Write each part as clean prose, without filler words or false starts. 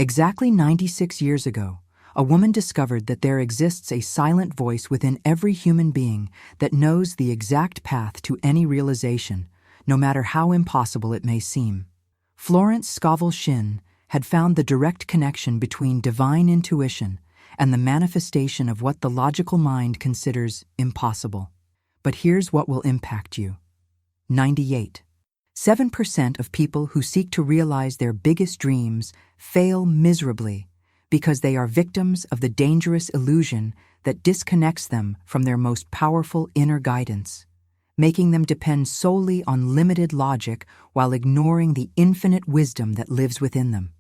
Exactly 96 years ago, a woman discovered that there exists a silent voice within every human being that knows the exact path to any realization, no matter how impossible it may seem. Florence Scovel Shinn had found the direct connection between divine intuition and the manifestation of what the logical mind considers impossible. But here's what will impact you. 98. 7% of people who seek to realize their biggest dreams fail miserably because they are victims of the dangerous illusion that disconnects them from their most powerful inner guidance, making them depend solely on limited logic while ignoring the infinite wisdom that lives within them.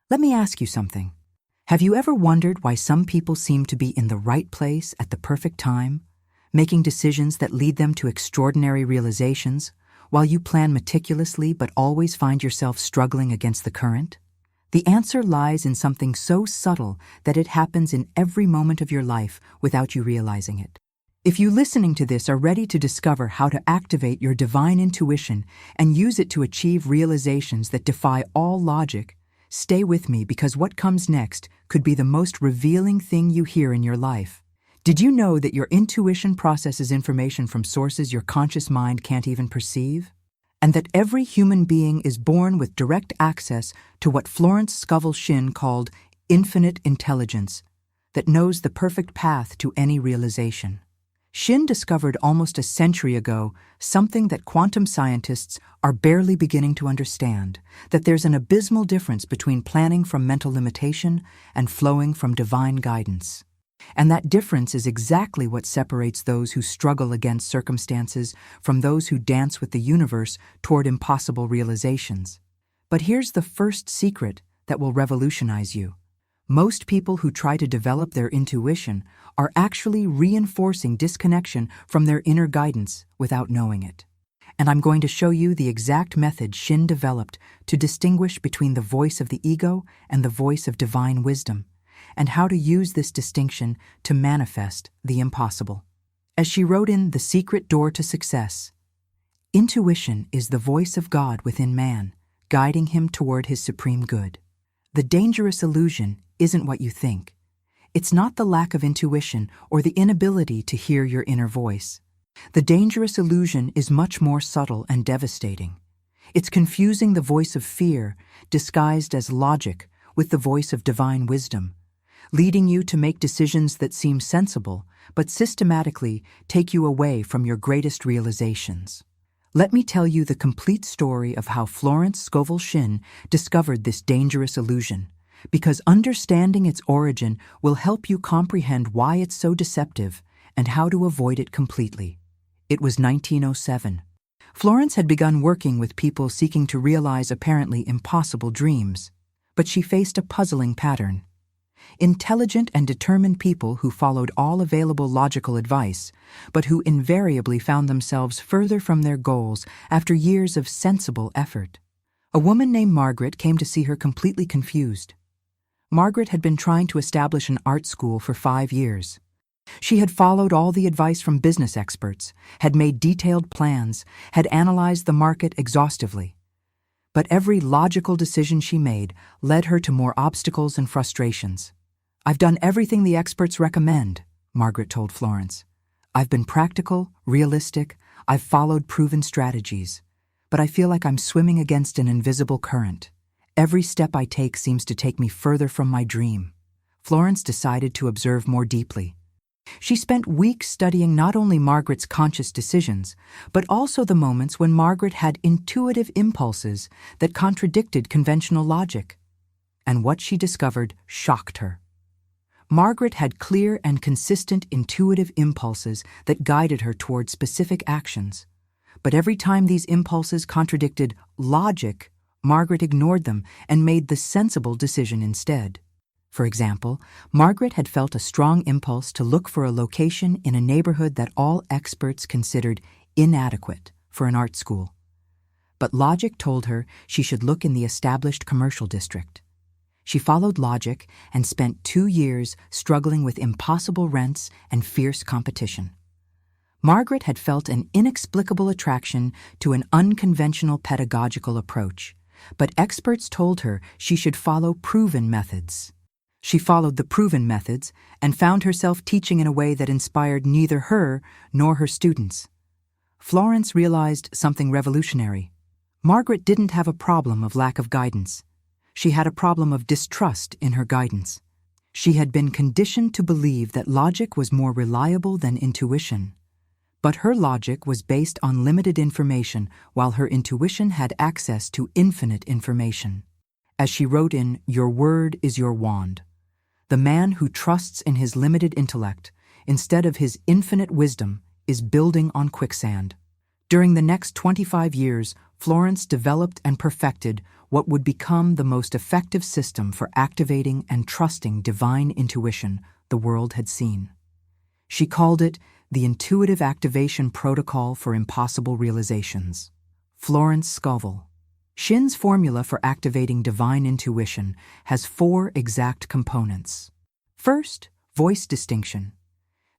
Let me ask you something. Have you ever wondered why some people seem to be in the right place at the perfect time, making decisions that lead them to extraordinary realizations, while you plan meticulously but always find yourself struggling against the current? The answer lies in something so subtle that it happens in every moment of your life without you realizing it. If you listening to this are ready to discover how to activate your divine intuition and use it to achieve realizations that defy all logic, stay with me, because what comes next could be the most revealing thing you hear in your life. Did you know that your intuition processes information from sources your conscious mind can't even perceive? And that every human being is born with direct access to what Florence Scovel Shinn called infinite intelligence, that knows the perfect path to any realization. Shinn discovered almost a century ago something that quantum scientists are barely beginning to understand, that there's an abysmal difference between planning from mental limitation and flowing from divine guidance. And that difference is exactly what separates those who struggle against circumstances from those who dance with the universe toward impossible realizations. But here's the first secret that will revolutionize you. Most people who try to develop their intuition are actually reinforcing disconnection from their inner guidance without knowing it. And I'm going to show you the exact method Shinn developed to distinguish between the voice of the ego and the voice of divine wisdom, and how to use this distinction to manifest the impossible. As she wrote in The Secret Door to Success, intuition is the voice of God within man, guiding him toward his supreme good. The dangerous illusion isn't what you think. It's not the lack of intuition or the inability to hear your inner voice. The dangerous illusion is much more subtle and devastating. It's confusing the voice of fear, disguised as logic, with the voice of divine wisdom, leading you to make decisions that seem sensible, but systematically take you away from your greatest realizations. Let me tell you the complete story of how Florence Scovel Shinn discovered this dangerous illusion, because understanding its origin will help you comprehend why it's so deceptive and how to avoid it completely. It was 1907. Florence had begun working with people seeking to realize apparently impossible dreams, but she faced a puzzling pattern. Intelligent and determined people who followed all available logical advice, but who invariably found themselves further from their goals after years of sensible effort. A woman named Margaret came to see her completely confused. Margaret had been trying to establish an art school for 5 years. She had followed all the advice from business experts, had made detailed plans, had analyzed the market exhaustively. But every logical decision she made led her to more obstacles and frustrations. "I've done everything the experts recommend," Margaret told Florence. "I've been practical, realistic, I've followed proven strategies. But I feel like I'm swimming against an invisible current. Every step I take seems to take me further from my dream." Florence decided to observe more deeply. She spent weeks studying not only Margaret's conscious decisions, but also the moments when Margaret had intuitive impulses that contradicted conventional logic. And what she discovered shocked her. Margaret had clear and consistent intuitive impulses that guided her toward specific actions. But every time these impulses contradicted logic, Margaret ignored them and made the sensible decision instead. For example, Margaret had felt a strong impulse to look for a location in a neighborhood that all experts considered inadequate for an art school. But logic told her she should look in the established commercial district. She followed logic and spent 2 years struggling with impossible rents and fierce competition. Margaret had felt an inexplicable attraction to an unconventional pedagogical approach, but experts told her she should follow proven methods. She followed the proven methods and found herself teaching in a way that inspired neither her nor her students. Florence realized something revolutionary. Margaret didn't have a problem of lack of guidance. She had a problem of distrust in her guidance. She had been conditioned to believe that logic was more reliable than intuition. But her logic was based on limited information, while her intuition had access to infinite information. As she wrote in Your Word is Your Wand, the man who trusts in his limited intellect instead of his infinite wisdom is building on quicksand. During the next 25 years, Florence developed and perfected what would become the most effective system for activating and trusting divine intuition the world had seen. She called it the Intuitive Activation Protocol for Impossible Realizations. Florence Scovel Shinn's formula for activating divine intuition has 4 exact components. First, voice distinction.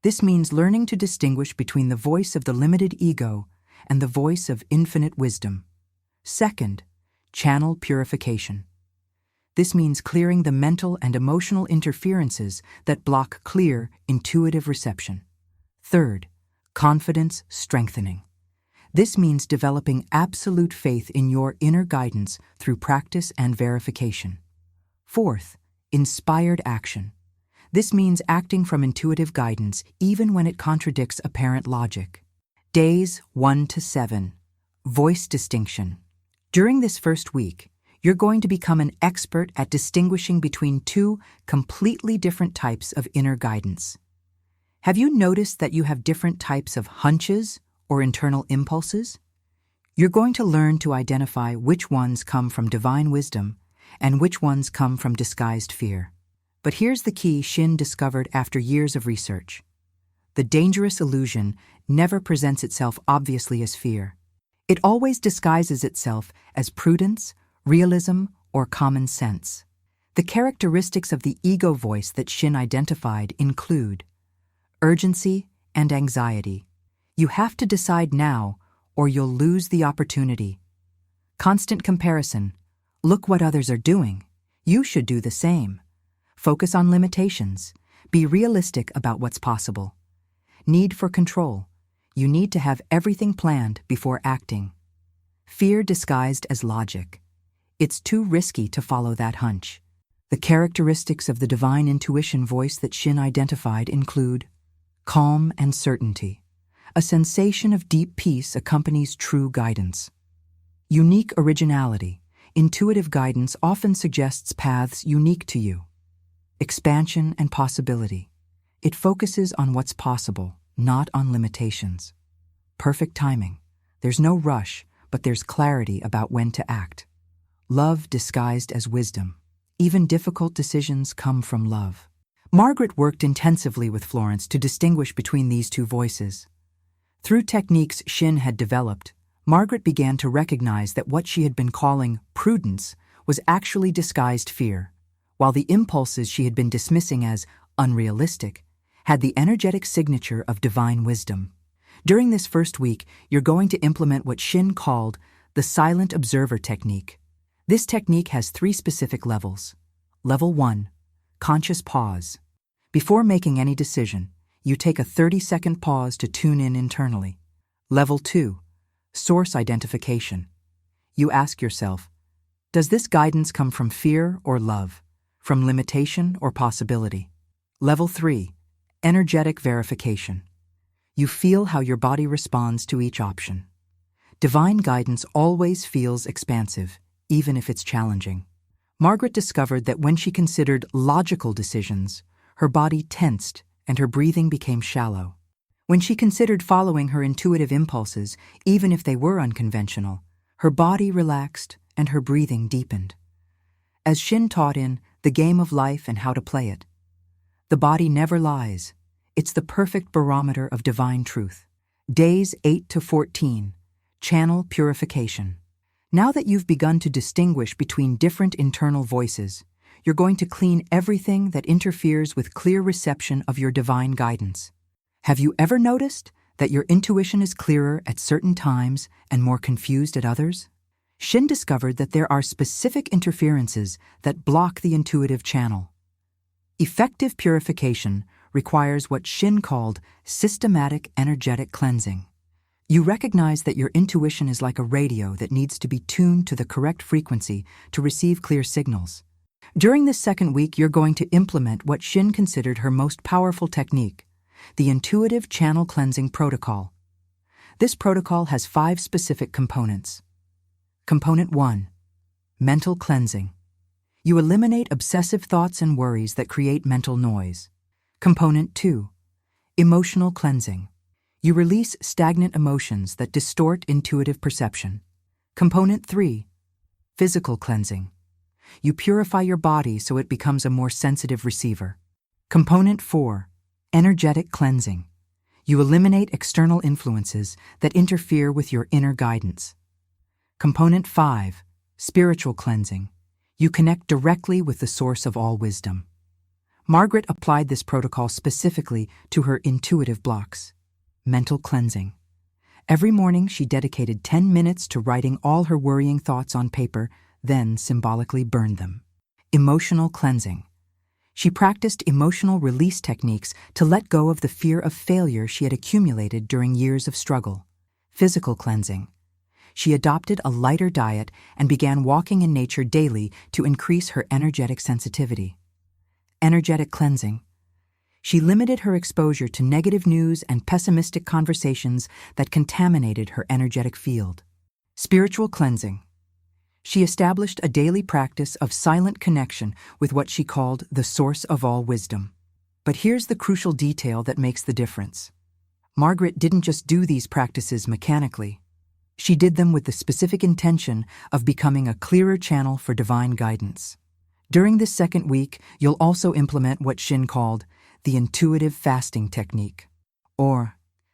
This means learning to distinguish between the voice of the limited ego and the voice of infinite wisdom. Second, channel purification. This means clearing the mental and emotional interferences that block clear, intuitive reception. Third, confidence strengthening. This means developing absolute faith in your inner guidance through practice and verification. Fourth, inspired action. This means acting from intuitive guidance even when it contradicts apparent logic. Days 1 to 7. Voice distinction. During this first week, you're going to become an expert at distinguishing between 2 completely different types of inner guidance. Have you noticed that you have different types of hunches or internal impulses? You're going to learn to identify which ones come from divine wisdom and which ones come from disguised fear. But here's the key Shinn discovered after years of research. The dangerous illusion never presents itself obviously as fear. It always disguises itself as prudence, realism, or common sense. The characteristics of the ego voice that Shinn identified include urgency and anxiety. You have to decide now, or you'll lose the opportunity. Constant comparison. Look what others are doing. You should do the same. Focus on limitations. Be realistic about what's possible. Need for control. You need to have everything planned before acting. Fear disguised as logic. It's too risky to follow that hunch. The characteristics of the divine intuition voice that Shinn identified include calm and certainty. A sensation of deep peace accompanies true guidance. Unique originality. Intuitive guidance often suggests paths unique to you. Expansion and possibility. It focuses on what's possible, not on limitations. Perfect timing. There's no rush, but there's clarity about when to act. Love disguised as wisdom. Even difficult decisions come from love. Margaret worked intensively with Florence to distinguish between these 2 voices. Through techniques Shinn had developed, Margaret began to recognize that what she had been calling prudence was actually disguised fear, while the impulses she had been dismissing as unrealistic had the energetic signature of divine wisdom. During this first week, you're going to implement what Shinn called the silent observer technique. This technique has 3 specific levels. Level 1, conscious pause. Before making any decision, you take a 30-second pause to tune in internally. Level 2, source identification. You ask yourself, does this guidance come from fear or love, from limitation or possibility? Level 3, energetic verification. You feel how your body responds to each option. Divine guidance always feels expansive, even if it's challenging. Margaret discovered that when she considered logical decisions, her body tensed and her breathing became shallow. When she considered following her intuitive impulses, even if they were unconventional, her body relaxed and her breathing deepened. As Shinn taught in The Game of Life and How to Play It, the body never lies. It's the perfect barometer of divine truth. Days 8 to 14. Channel purification. Now that you've begun to distinguish between different internal voices, you're going to clean everything that interferes with clear reception of your divine guidance. Have you ever noticed that your intuition is clearer at certain times and more confused at others? Shinn discovered that there are specific interferences that block the intuitive channel. Effective purification requires what Shinn called systematic energetic cleansing. You recognize that your intuition is like a radio that needs to be tuned to the correct frequency to receive clear signals. During this second week, you're going to implement what Shinn considered her most powerful technique, the Intuitive Channel Cleansing Protocol. This protocol has 5 specific components. Component 1. Mental cleansing. You eliminate obsessive thoughts and worries that create mental noise. Component 2. Emotional cleansing. You release stagnant emotions that distort intuitive perception. Component 3. Physical cleansing. You purify your body so it becomes a more sensitive receiver. Component 4. Energetic cleansing. You eliminate external influences that interfere with your inner guidance. Component 5. Spiritual cleansing. You connect directly with the source of all wisdom. Margaret applied this protocol specifically to her intuitive blocks. Mental cleansing. Every morning she dedicated 10 minutes to writing all her worrying thoughts on paper, then symbolically burned them. Emotional cleansing. She practiced emotional release techniques to let go of the fear of failure she had accumulated during years of struggle. Physical cleansing. She adopted a lighter diet and began walking in nature daily to increase her energetic sensitivity. Energetic cleansing. She limited her exposure to negative news and pessimistic conversations that contaminated her energetic field. Spiritual cleansing. She established a daily practice of silent connection with what she called the source of all wisdom. But here's the crucial detail that makes the difference. Margaret didn't just do these practices mechanically. She did them with the specific intention of becoming a clearer channel for divine guidance. During this second week, you'll also implement what Shinn called the intuitive fasting technique.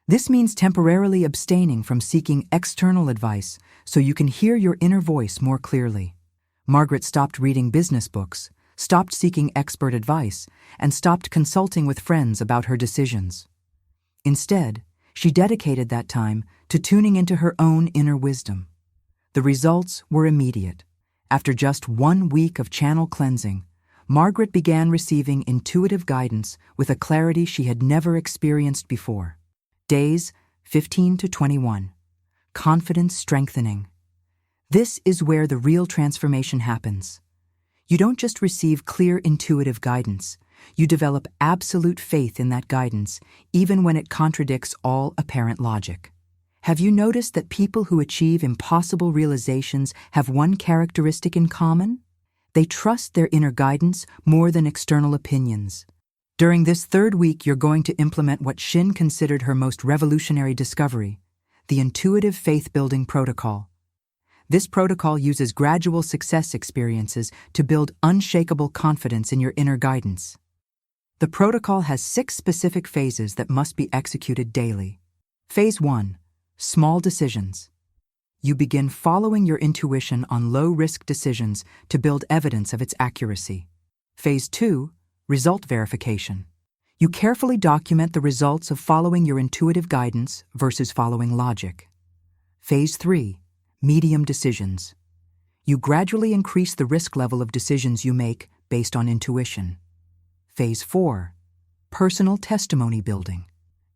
This means temporarily abstaining from seeking external advice so you can hear your inner voice more clearly. Margaret stopped reading business books, stopped seeking expert advice, and stopped consulting with friends about her decisions. Instead, she dedicated that time to tuning into her own inner wisdom. The results were immediate. After just 1 week of channel cleansing, Margaret began receiving intuitive guidance with a clarity she had never experienced before. Days 15 to 21. Confidence strengthening. This is where the real transformation happens. You don't just receive clear intuitive guidance, you develop absolute faith in that guidance, even when it contradicts all apparent logic. Have you noticed that people who achieve impossible realizations have one characteristic in common? They trust their inner guidance more than external opinions. During this third week, you're going to implement what Shinn considered her most revolutionary discovery, the Intuitive Faith-Building Protocol. This protocol uses gradual success experiences to build unshakable confidence in your inner guidance. The protocol has 6 specific phases that must be executed daily. Phase 1. Small decisions. You begin following your intuition on low-risk decisions to build evidence of its accuracy. Phase 2. Result verification. You carefully document the results of following your intuitive guidance versus following logic. Phase 3. Medium decisions. You gradually increase the risk level of decisions you make based on intuition. Phase 4. Personal testimony building.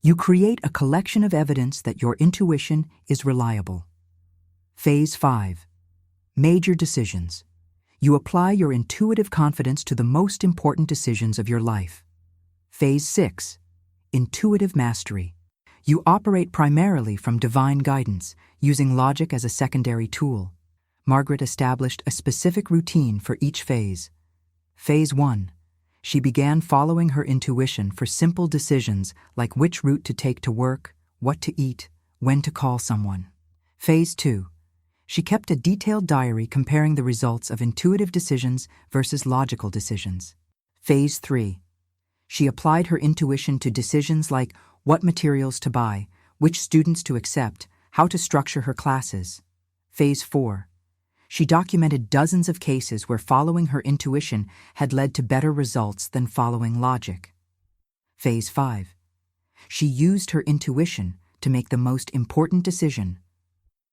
You create a collection of evidence that your intuition is reliable. Phase 5. Major decisions. You apply your intuitive confidence to the most important decisions of your life. Phase 6. Intuitive mastery. You operate primarily from divine guidance, using logic as a secondary tool. Margaret established a specific routine for each phase. Phase 1. She began following her intuition for simple decisions like which route to take to work, what to eat, when to call someone. Phase 2. She kept a detailed diary comparing the results of intuitive decisions versus logical decisions. Phase 3. She applied her intuition to decisions like what materials to buy, which students to accept, how to structure her classes. Phase 4. She documented dozens of cases where following her intuition had led to better results than following logic. Phase 5. She used her intuition to make the most important decision: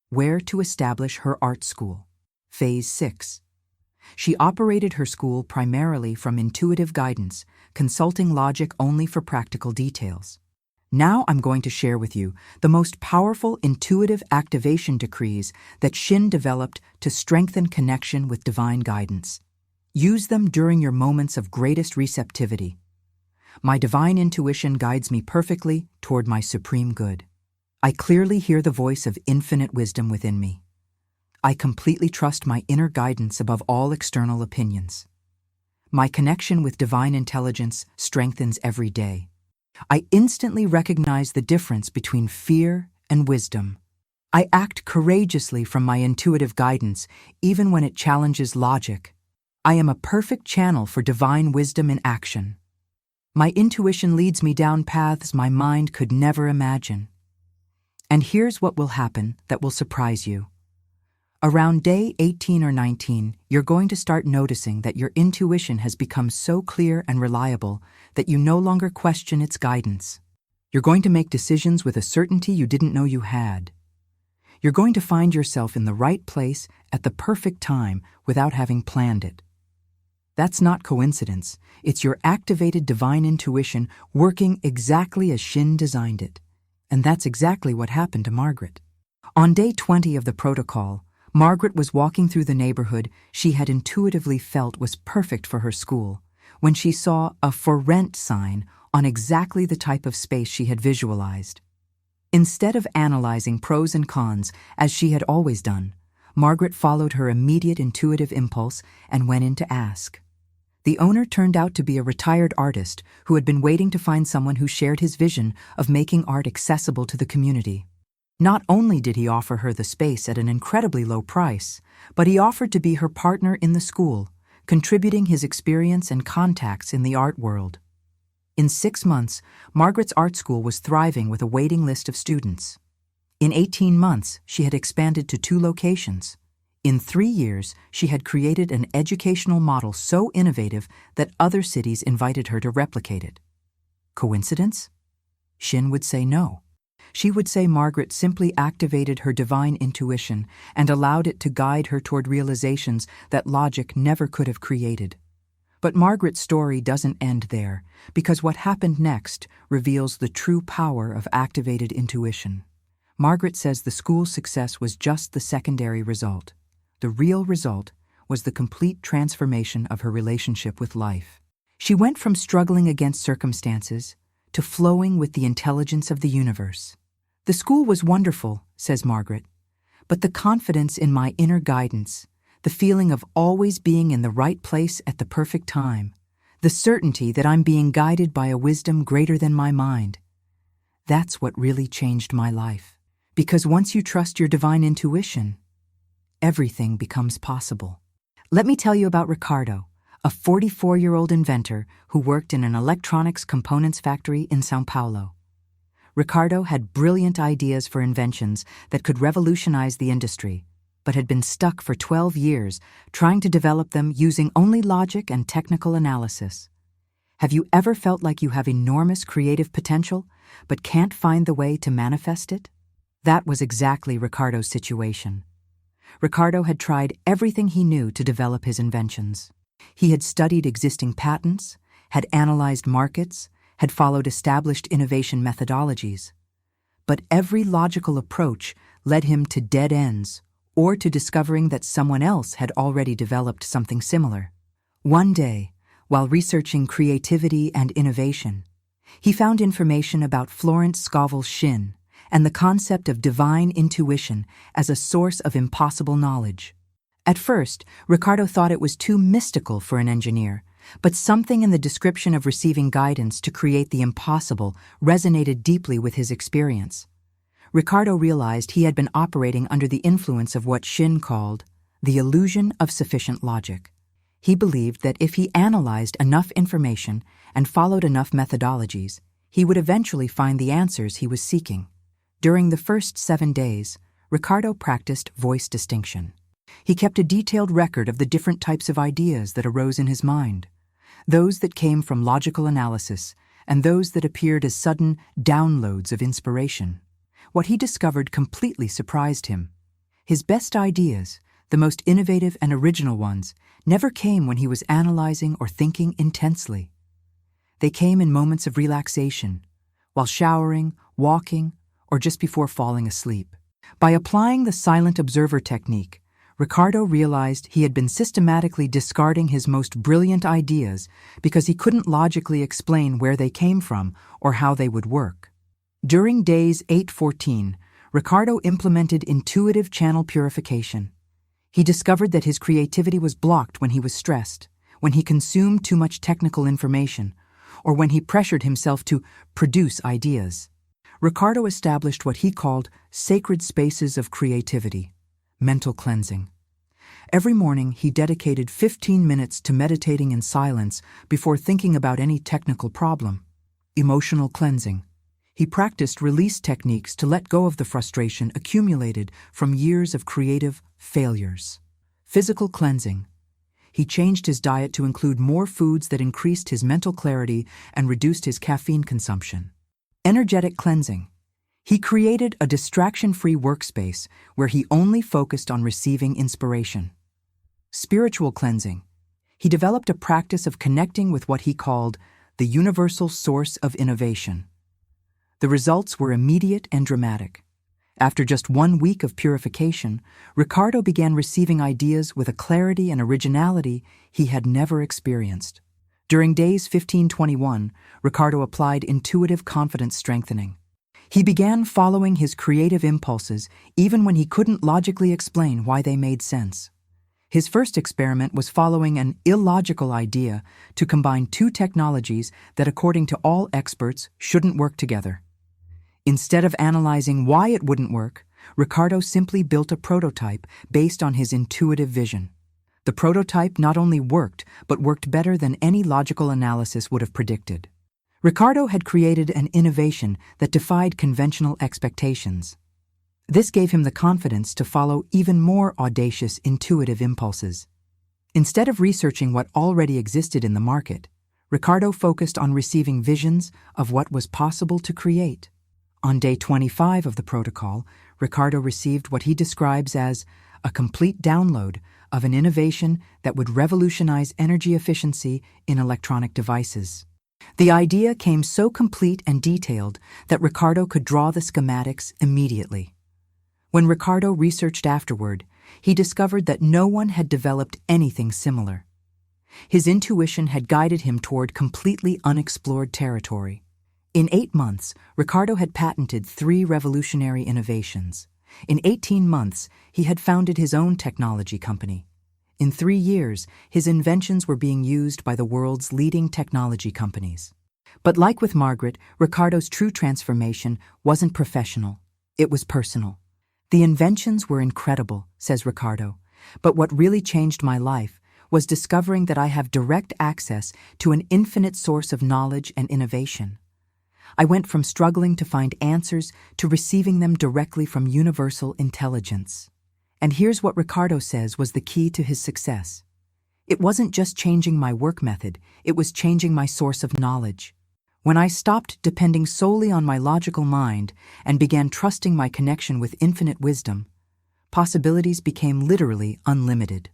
where to establish her art school. Phase 6. She operated her school primarily from intuitive guidance, consulting logic only for practical details. Now I'm going to share with you the most powerful intuitive activation decrees that Shinn developed to strengthen connection with divine guidance. Use them during your moments of greatest receptivity. My divine intuition guides me perfectly toward my supreme good. I clearly hear the voice of infinite wisdom within me. I completely trust my inner guidance above all external opinions. My connection with divine intelligence strengthens every day. I instantly recognize the difference between fear and wisdom. I act courageously from my intuitive guidance, even when it challenges logic. I am a perfect channel for divine wisdom in action. My intuition leads me down paths my mind could never imagine. And here's what will happen that will surprise you. Around day 18 or 19, you're going to start noticing that your intuition has become so clear and reliable that you no longer question its guidance. You're going to make decisions with a certainty you didn't know you had. You're going to find yourself in the right place at the perfect time without having planned it. That's not coincidence. It's your activated divine intuition working exactly as Shinn designed it. And that's exactly what happened to Margaret. On day 20 of the protocol, Margaret was walking through the neighborhood she had intuitively felt was perfect for her school when she saw a "For Rent" sign on exactly the type of space she had visualized. Instead of analyzing pros and cons as she had always done, Margaret followed her immediate intuitive impulse and went in to ask. The owner turned out to be a retired artist who had been waiting to find someone who shared his vision of making art accessible to the community. Not only did he offer her the space at an incredibly low price, but he offered to be her partner in the school, contributing his experience and contacts in the art world. In 6 months, Margaret's art school was thriving with a waiting list of students. In 18 months, she had expanded to 2 locations. In 3 years, she had created an educational model so innovative that other cities invited her to replicate it. Coincidence? Shinn would say no. She would say Margaret simply activated her divine intuition and allowed it to guide her toward realizations that logic never could have created. But Margaret's story doesn't end there, because what happened next reveals the true power of activated intuition. Margaret says the school's success was just the secondary result. The real result was the complete transformation of her relationship with life. She went from struggling against circumstances to flowing with the intelligence of the universe. The school was wonderful, says Margaret, but the confidence in my inner guidance, the feeling of always being in the right place at the perfect time, the certainty that I'm being guided by a wisdom greater than my mind, that's what really changed my life. Because once you trust your divine intuition, everything becomes possible. Let me tell you about Ricardo, a 44-year-old inventor who worked in an electronics components factory in São Paulo. Ricardo had brilliant ideas for inventions that could revolutionize the industry, but had been stuck for 12 years trying to develop them using only logic and technical analysis. Have you ever felt like you have enormous creative potential, but can't find the way to manifest it? That was exactly Ricardo's situation. Ricardo had tried everything he knew to develop his inventions. He had studied existing patents, had analyzed markets, had followed established innovation methodologies. But every logical approach led him to dead ends or to discovering that someone else had already developed something similar. One day, while researching creativity and innovation, he found information about Florence Scovel Shinn and the concept of divine intuition as a source of impossible knowledge. At first, Ricardo thought it was too mystical for an engineer, but something in the description of receiving guidance to create the impossible resonated deeply with his experience. Ricardo realized he had been operating under the influence of what Shinn called the illusion of sufficient logic. He believed that if he analyzed enough information and followed enough methodologies, he would eventually find the answers he was seeking. During the first 7 days, Ricardo practiced voice distinction. He kept a detailed record of the different types of ideas that arose in his mind, those that came from logical analysis and those that appeared as sudden downloads of inspiration. What he discovered completely surprised him. His best ideas, The most innovative and original ones never came when he was analyzing or thinking intensely. They came in moments of relaxation, while showering, walking, or just before falling asleep. By applying the silent observer technique, Ricardo realized he had been systematically discarding his most brilliant ideas because he couldn't logically explain where they came from or how they would work. During days 8-14, Ricardo implemented intuitive channel purification. He discovered that his creativity was blocked when he was stressed, when he consumed too much technical information, or when he pressured himself to produce ideas. Ricardo established what he called sacred spaces of creativity, mental cleansing. Every morning, he dedicated 15 minutes to meditating in silence before thinking about any technical problem. Emotional cleansing. He practiced release techniques to let go of the frustration accumulated from years of creative failures. Physical cleansing. He changed his diet to include more foods that increased his mental clarity and reduced his caffeine consumption. Energetic cleansing. He created a distraction-free workspace where he only focused on receiving inspiration. Spiritual cleansing. He developed a practice of connecting with what he called the universal source of innovation. The results were immediate and dramatic. After just 1 week of purification, Ricardo began receiving ideas with a clarity and originality he had never experienced. During days 15-21, Ricardo applied intuitive confidence strengthening. He began following his creative impulses even when he couldn't logically explain why they made sense. His first experiment was following an illogical idea to combine two technologies that, according to all experts, shouldn't work together. Instead of analyzing why it wouldn't work, Ricardo simply built a prototype based on his intuitive vision. The prototype not only worked, but worked better than any logical analysis would have predicted. Ricardo had created an innovation that defied conventional expectations. This gave him the confidence to follow even more audacious intuitive impulses. Instead of researching what already existed in the market, Ricardo focused on receiving visions of what was possible to create. On day 25 of the protocol, Ricardo received what he describes as a complete download of an innovation that would revolutionize energy efficiency in electronic devices. The idea came so complete and detailed that Ricardo could draw the schematics immediately. When Ricardo researched afterward, he discovered that no one had developed anything similar. His intuition had guided him toward completely unexplored territory. In 8 months, Ricardo had patented 3 revolutionary innovations. In 18 months, he had founded his own technology company. In 3 years, his inventions were being used by the world's leading technology companies. But like with Margaret, Ricardo's true transformation wasn't professional. It was personal. The inventions were incredible, says Ricardo, but what really changed my life was discovering that I have direct access to an infinite source of knowledge and innovation. I went from struggling to find answers to receiving them directly from universal intelligence. And here's what Ricardo says was the key to his success. It wasn't just changing my work method, it was changing my source of knowledge. When I stopped depending solely on my logical mind and began trusting my connection with infinite wisdom, possibilities became literally unlimited.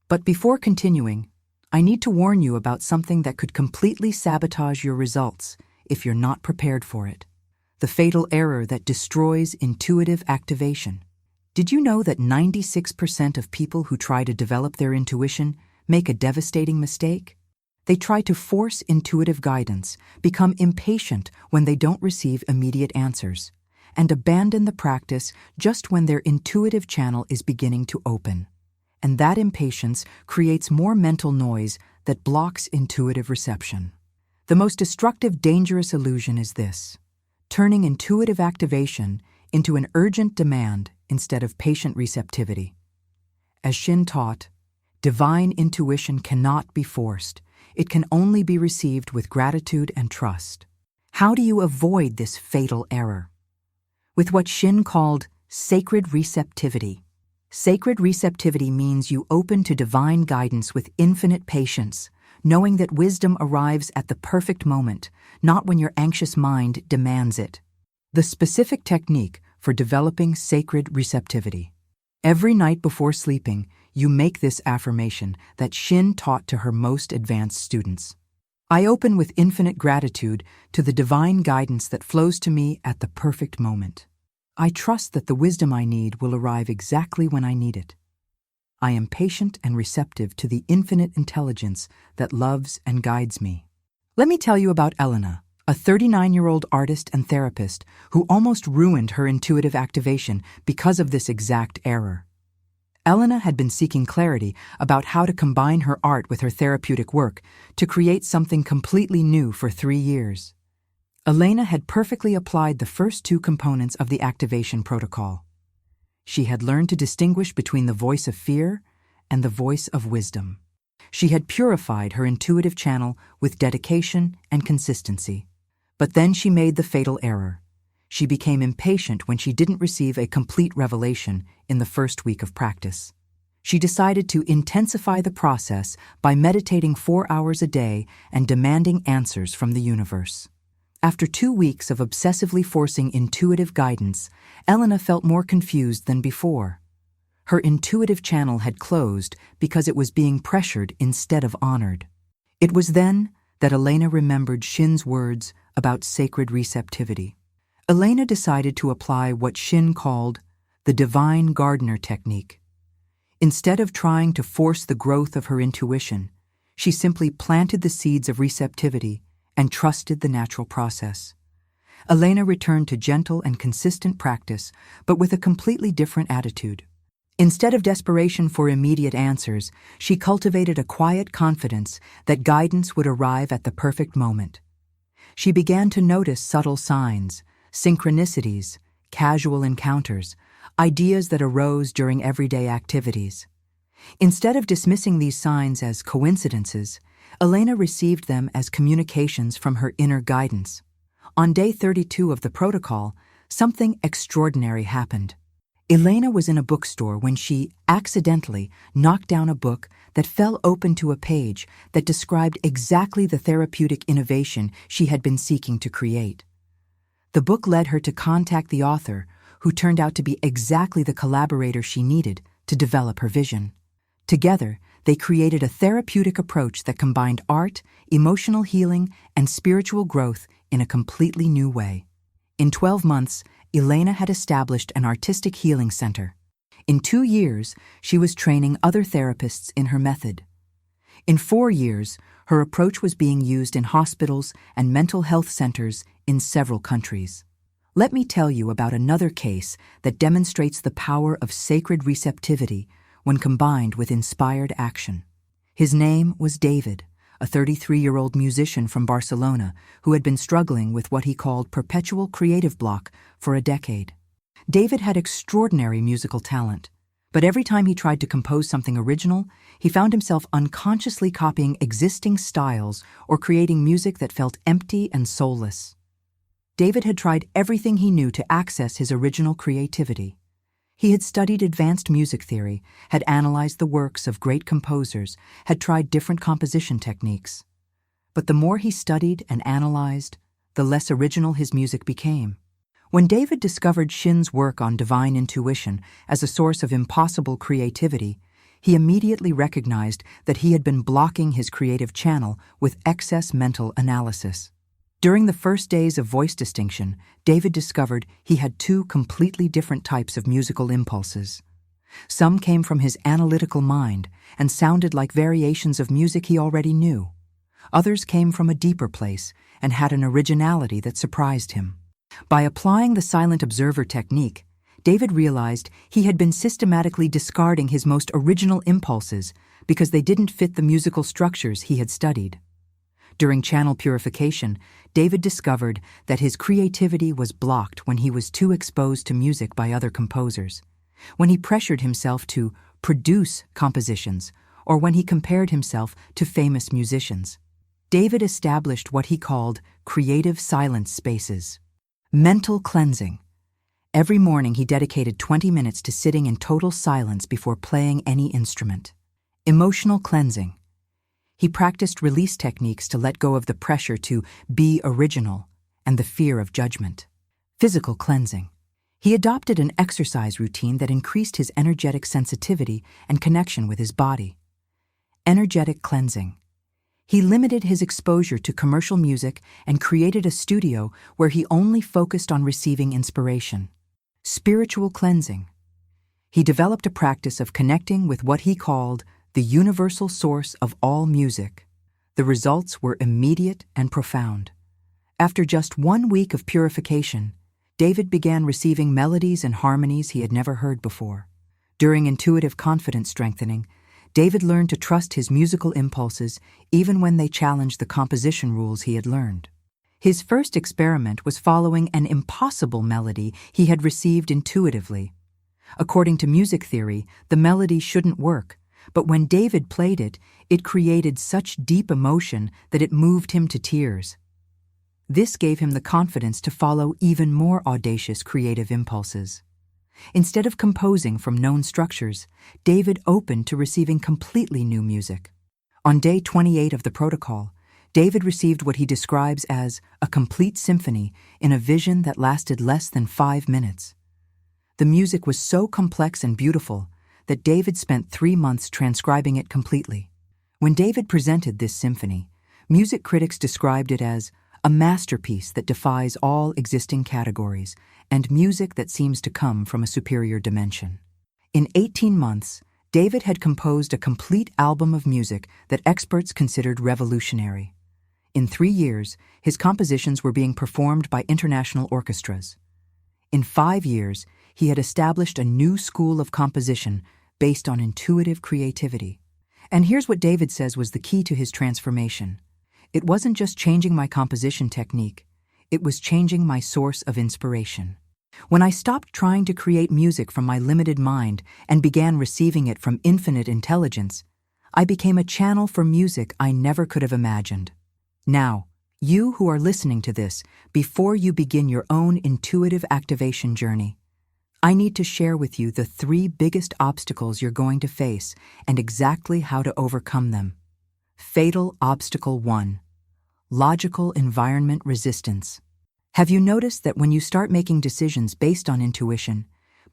But before continuing, I need to warn you about something that could completely sabotage your results if you're not prepared for it. The fatal error that destroys intuitive activation. Did you know that 96% of people who try to develop their intuition make a devastating mistake? They try to force intuitive guidance, become impatient when they don't receive immediate answers, and abandon the practice just when their intuitive channel is beginning to open. And that impatience creates more mental noise that blocks intuitive reception. The most destructive, dangerous illusion is this: turning intuitive activation into an urgent demand instead of patient receptivity. As Shinn taught, divine intuition cannot be forced. It can only be received with gratitude and trust. How do you avoid this fatal error? With what Shinn called sacred receptivity. Sacred receptivity means you open to divine guidance with infinite patience, knowing that wisdom arrives at the perfect moment, not when your anxious mind demands it. The specific technique for developing sacred receptivity. Every night before sleeping, you make this affirmation that Shinn taught to her most advanced students. I open with infinite gratitude to the divine guidance that flows to me at the perfect moment. I trust that the wisdom I need will arrive exactly when I need it. I am patient and receptive to the infinite intelligence that loves and guides me. Let me tell you about Elena, a 39-year-old artist and therapist who almost ruined her intuitive activation because of this exact error. Elena had been seeking clarity about how to combine her art with her therapeutic work to create something completely new for 3 years. Elena had perfectly applied the first 2 components of the activation protocol. She had learned to distinguish between the voice of fear and the voice of wisdom. She had purified her intuitive channel with dedication and consistency. But then she made the fatal error. She became impatient when she didn't receive a complete revelation in the first week of practice. She decided to intensify the process by meditating 4 hours a day and demanding answers from the universe. After 2 weeks of obsessively forcing intuitive guidance, Elena felt more confused than before. Her intuitive channel had closed because it was being pressured instead of honored. It was then that Elena remembered Shinn's words about sacred receptivity. Elena decided to apply what Shinn called the divine gardener technique. Instead of trying to force the growth of her intuition, she simply planted the seeds of receptivity and trusted the natural process. Elena returned to gentle and consistent practice, but with a completely different attitude. Instead of desperation for immediate answers, she cultivated a quiet confidence that guidance would arrive at the perfect moment. She began to notice subtle signs, synchronicities, casual encounters, ideas that arose during everyday activities. Instead of dismissing these signs as coincidences, Elena received them as communications from her inner guidance. On day 32 of the protocol, something extraordinary happened. Elena was in a bookstore when she accidentally knocked down a book that fell open to a page that described exactly the therapeutic innovation she had been seeking to create. The book led her to contact the author, who turned out to be exactly the collaborator she needed to develop her vision. Together, they created a therapeutic approach that combined art, emotional healing, and spiritual growth in a completely new way. In 12 months, Elena had established an artistic healing center. In 2 years, she was training other therapists in her method. In 4 years, her approach was being used in hospitals and mental health centers in several countries. Let me tell you about another case that demonstrates the power of sacred receptivity when combined with inspired action. His name was David, a 33-year-old musician from Barcelona who had been struggling with what he called perpetual creative block for a decade. David had extraordinary musical talent, but every time he tried to compose something original, he found himself unconsciously copying existing styles or creating music that felt empty and soulless. David had tried everything he knew to access his original creativity. He had studied advanced music theory, had analyzed the works of great composers, had tried different composition techniques. But the more he studied and analyzed, the less original his music became. When David discovered Shinn's work on divine intuition as a source of impossible creativity, he immediately recognized that he had been blocking his creative channel with excess mental analysis. During the first days of voice distinction, David discovered he had 2 completely different types of musical impulses. Some came from his analytical mind and sounded like variations of music he already knew. Others came from a deeper place and had an originality that surprised him. By applying the silent observer technique, David realized he had been systematically discarding his most original impulses because they didn't fit the musical structures he had studied. During channel purification, David discovered that his creativity was blocked when he was too exposed to music by other composers, when he pressured himself to produce compositions, or when he compared himself to famous musicians. David established what he called creative silence spaces. Mental cleansing. Every morning he dedicated 20 minutes to sitting in total silence before playing any instrument. Emotional cleansing. He practiced release techniques to let go of the pressure to be original and the fear of judgment. Physical cleansing. He adopted an exercise routine that increased his energetic sensitivity and connection with his body. Energetic cleansing. He limited his exposure to commercial music and created a studio where he only focused on receiving inspiration. Spiritual cleansing. He developed a practice of connecting with what he called the universal source of all music. The results were immediate and profound. After just 1 week of purification, David began receiving melodies and harmonies he had never heard before. During intuitive confidence strengthening, David learned to trust his musical impulses even when they challenged the composition rules he had learned. His first experiment was following an impossible melody he had received intuitively. According to music theory, the melody shouldn't work, but when David played it, it created such deep emotion that it moved him to tears. This gave him the confidence to follow even more audacious creative impulses. Instead of composing from known structures, David opened to receiving completely new music. On day 28 of the protocol, David received what he describes as a complete symphony in a vision that lasted less than 5 minutes. The music was so complex and beautiful that David spent 3 months transcribing it completely. When David presented this symphony, music critics described it as a masterpiece that defies all existing categories, and music that seems to come from a superior dimension. In 18 months, David had composed a complete album of music that experts considered revolutionary. In 3 years, his compositions were being performed by international orchestras. In 5 years, he had established a new school of composition based on intuitive creativity. And here's what David says was the key to his transformation. It wasn't just changing my composition technique, it was changing my source of inspiration. When I stopped trying to create music from my limited mind and began receiving it from infinite intelligence, I became a channel for music I never could have imagined. Now, you who are listening to this, before you begin your own intuitive activation journey, I need to share with you the 3 biggest obstacles you're going to face and exactly how to overcome them. Fatal Obstacle 1. Logical environment resistance. Have you noticed that when you start making decisions based on intuition,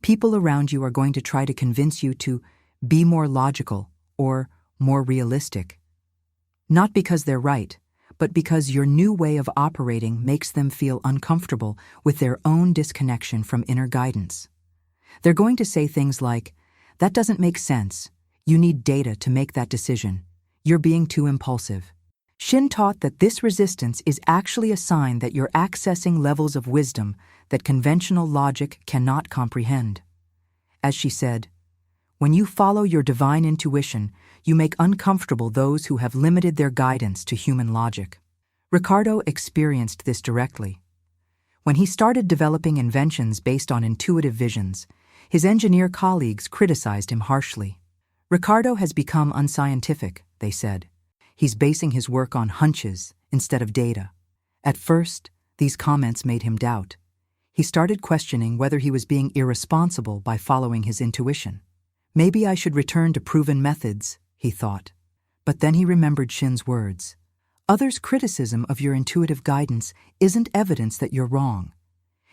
people around you are going to try to convince you to be more logical or more realistic? Not because they're right, but because your new way of operating makes them feel uncomfortable with their own disconnection from inner guidance. They're going to say things like, "That doesn't make sense. You need data to make that decision. You're being too impulsive." Shinn taught that this resistance is actually a sign that you're accessing levels of wisdom that conventional logic cannot comprehend. As she said, "When you follow your divine intuition, you make uncomfortable those who have limited their guidance to human logic." Ricardo experienced this directly. When he started developing inventions based on intuitive visions, his engineer colleagues criticized him harshly. "Ricardo has become unscientific," they said. "He's basing his work on hunches instead of data." At first, these comments made him doubt. He started questioning whether he was being irresponsible by following his intuition. "Maybe I should return to proven methods," he thought. But then he remembered Shinn's words. Others' criticism of your intuitive guidance isn't evidence that you're wrong.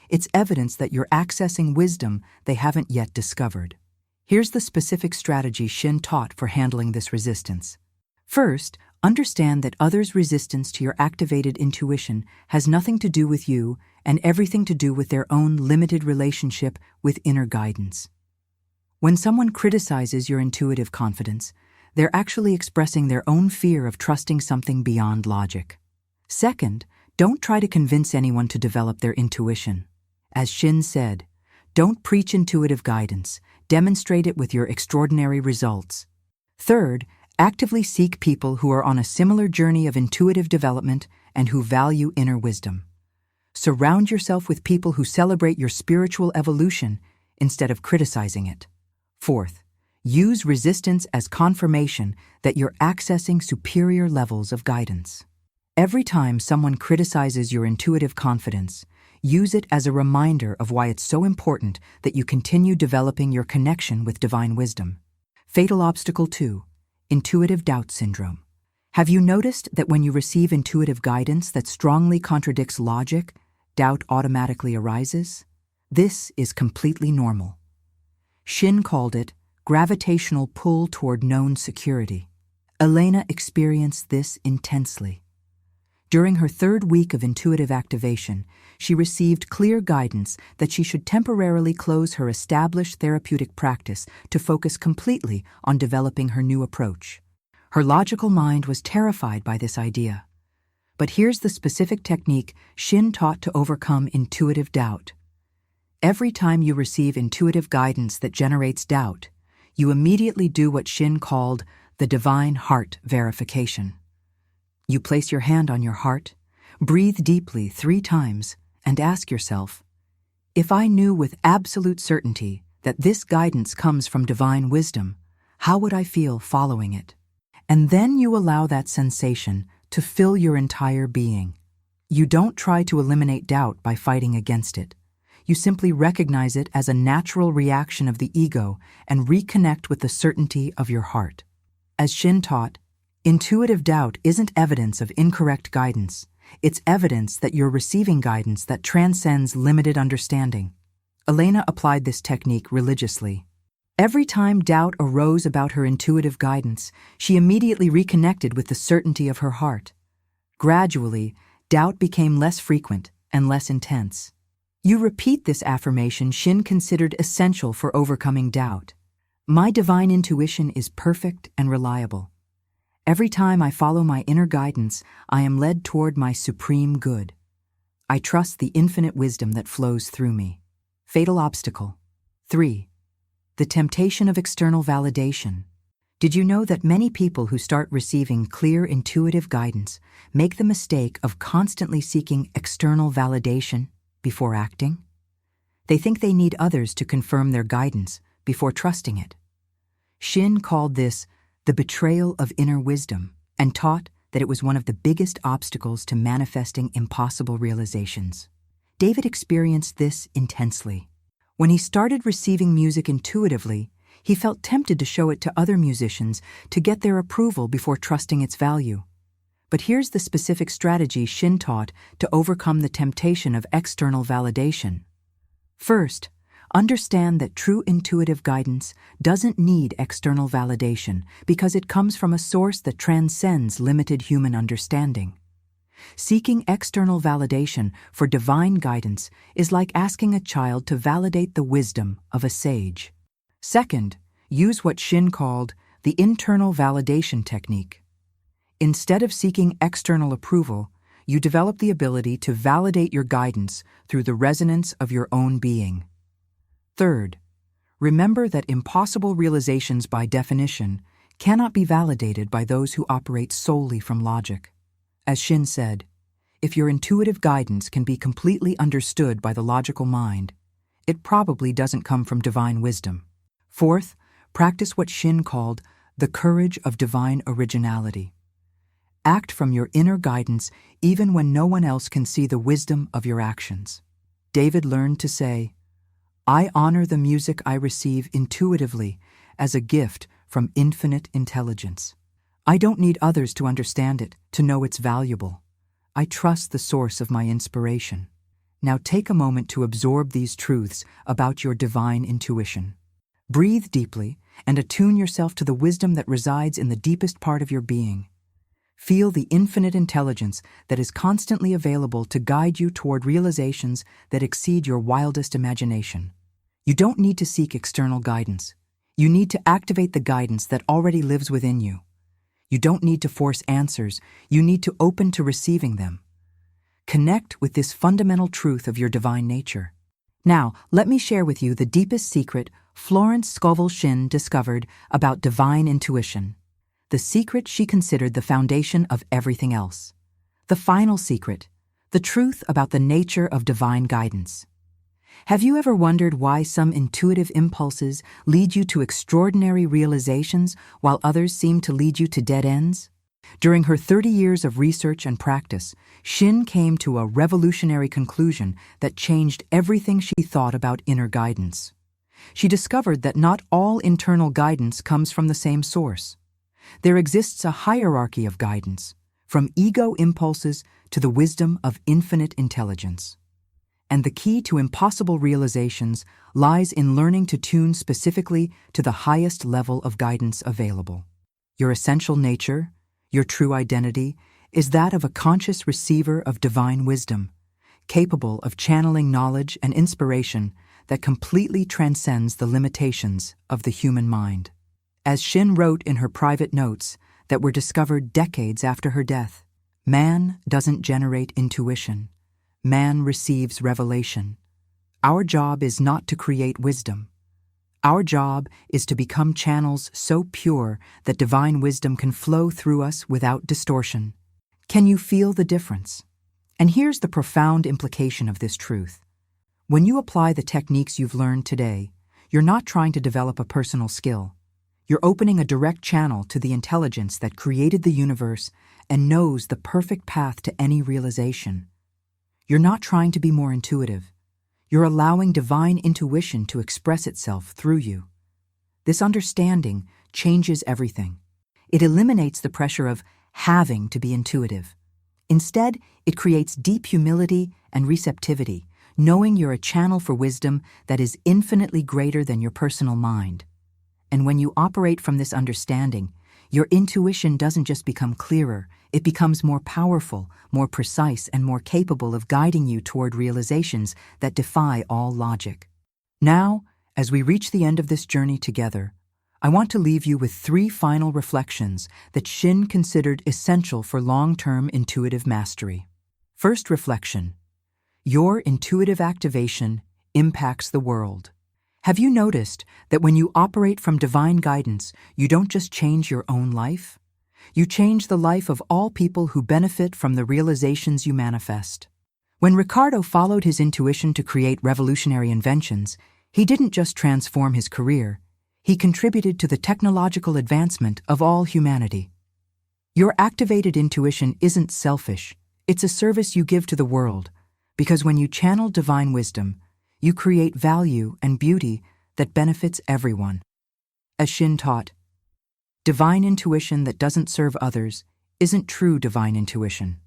It's evidence that you're accessing wisdom they haven't yet discovered. Here's the specific strategy Shinn taught for handling this resistance. First, understand that others' resistance to your activated intuition has nothing to do with you and everything to do with their own limited relationship with inner guidance. When someone criticizes your intuitive confidence, they're actually expressing their own fear of trusting something beyond logic. Second, don't try to convince anyone to develop their intuition. As Shinn said, don't preach intuitive guidance, demonstrate it with your extraordinary results. Third, actively seek people who are on a similar journey of intuitive development and who value inner wisdom. Surround yourself with people who celebrate your spiritual evolution instead of criticizing it. Fourth, use resistance as confirmation that you're accessing superior levels of guidance. Every time someone criticizes your intuitive confidence, use it as a reminder of why it's so important that you continue developing your connection with divine wisdom. Fatal Obstacle 2. Intuitive doubt syndrome. Have you noticed that when you receive intuitive guidance that strongly contradicts logic, doubt automatically arises? This is completely normal. Shinn called it gravitational pull toward known security. Elena experienced this intensely. During her third week of intuitive activation, she received clear guidance that she should temporarily close her established therapeutic practice to focus completely on developing her new approach. Her logical mind was terrified by this idea. But here's the specific technique Shinn taught to overcome intuitive doubt. Every time you receive intuitive guidance that generates doubt, you immediately do what Shinn called the divine heart verification. You place your hand on your heart, breathe deeply 3 times, and ask yourself, if I knew with absolute certainty that this guidance comes from divine wisdom, how would I feel following it? And then you allow that sensation to fill your entire being. You don't try to eliminate doubt by fighting against it. You simply recognize it as a natural reaction of the ego and reconnect with the certainty of your heart. As Shinn taught, intuitive doubt isn't evidence of incorrect guidance. It's evidence that you're receiving guidance that transcends limited understanding. Elena applied this technique religiously. Every time doubt arose about her intuitive guidance, she immediately reconnected with the certainty of her heart. Gradually, doubt became less frequent and less intense. You repeat this affirmation Shinn considered essential for overcoming doubt. My divine intuition is perfect and reliable. Every time I follow my inner guidance, I am led toward my supreme good. I trust the infinite wisdom that flows through me. Fatal obstacle. 3. The temptation of external validation. Did you know that many people who start receiving clear intuitive guidance make the mistake of constantly seeking external validation before acting? They think they need others to confirm their guidance before trusting it. Shinn called this the betrayal of inner wisdom and taught that it was one of the biggest obstacles to manifesting impossible realizations. David experienced this intensely. When he started receiving music intuitively, he felt tempted to show it to other musicians to get their approval before trusting its value. But here's the specific strategy Shinn taught to overcome the temptation of external validation. First, understand that true intuitive guidance doesn't need external validation because it comes from a source that transcends limited human understanding. Seeking external validation for divine guidance is like asking a child to validate the wisdom of a sage. Second, use what Shinn called the internal validation technique. Instead of seeking external approval, you develop the ability to validate your guidance through the resonance of your own being. Third, remember that impossible realizations by definition cannot be validated by those who operate solely from logic. As Shinn said, if your intuitive guidance can be completely understood by the logical mind, it probably doesn't come from divine wisdom. Fourth, practice what Shinn called the courage of divine originality. Act from your inner guidance even when no one else can see the wisdom of your actions. David learned to say, I honor the music I receive intuitively as a gift from infinite intelligence. I don't need others to understand it, to know it's valuable. I trust the source of my inspiration. Now take a moment to absorb these truths about your divine intuition. Breathe deeply and attune yourself to the wisdom that resides in the deepest part of your being. Feel the infinite intelligence that is constantly available to guide you toward realizations that exceed your wildest imagination. You don't need to seek external guidance. You need to activate the guidance that already lives within you. You don't need to force answers. You need to open to receiving them. Connect with this fundamental truth of your divine nature. Now, let me share with you the deepest secret Florence Scovel Shinn discovered about divine intuition. The secret she considered the foundation of everything else. The final secret, the truth about the nature of divine guidance. Have you ever wondered why some intuitive impulses lead you to extraordinary realizations while others seem to lead you to dead ends? During her 30 years of research and practice, Shinn came to a revolutionary conclusion that changed everything she thought about inner guidance. She discovered that not all internal guidance comes from the same source. There exists a hierarchy of guidance, from ego impulses to the wisdom of infinite intelligence. And the key to impossible realizations lies in learning to tune specifically to the highest level of guidance available. Your essential nature, your true identity, is that of a conscious receiver of divine wisdom, capable of channeling knowledge and inspiration that completely transcends the limitations of the human mind. As Shinn wrote in her private notes that were discovered decades after her death, man doesn't generate intuition. Man receives revelation. Our job is not to create wisdom. Our job is to become channels so pure that divine wisdom can flow through us without distortion. Can you feel the difference? And here's the profound implication of this truth. When you apply the techniques you've learned today, you're not trying to develop a personal skill. You're opening a direct channel to the intelligence that created the universe and knows the perfect path to any realization. You're not trying to be more intuitive. You're allowing divine intuition to express itself through you. This understanding changes everything. It eliminates the pressure of having to be intuitive. Instead, it creates deep humility and receptivity, knowing you're a channel for wisdom that is infinitely greater than your personal mind. And when you operate from this understanding, your intuition doesn't just become clearer, it becomes more powerful, more precise, and more capable of guiding you toward realizations that defy all logic. Now, as we reach the end of this journey together, I want to leave you with 3 final reflections that Shinn considered essential for long-term intuitive mastery. First reflection: your intuitive activation impacts the world. Have you noticed that when you operate from divine guidance, you don't just change your own life? You change the life of all people who benefit from the realizations you manifest. When Ricardo followed his intuition to create revolutionary inventions, he didn't just transform his career, he contributed to the technological advancement of all humanity. Your activated intuition isn't selfish, it's a service you give to the world, because when you channel divine wisdom, you create value and beauty that benefits everyone. As Shinn taught, divine intuition that doesn't serve others isn't true divine intuition.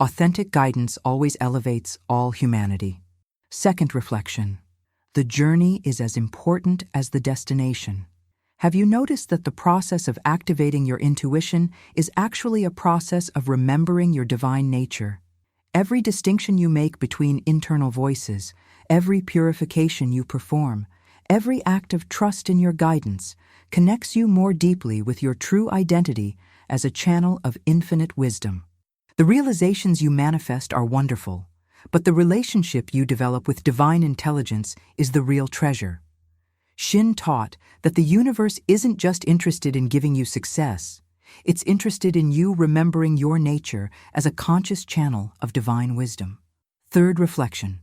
Authentic guidance always elevates all humanity. Second reflection: the journey is as important as the destination. Have you noticed that the process of activating your intuition is actually a process of remembering your divine nature? Every distinction you make between internal voices, every purification you perform, every act of trust in your guidance connects you more deeply with your true identity as a channel of infinite wisdom. The realizations you manifest are wonderful, but the relationship you develop with divine intelligence is the real treasure. Shinn taught that the universe isn't just interested in giving you success, it's interested in you remembering your nature as a conscious channel of divine wisdom. Third reflection: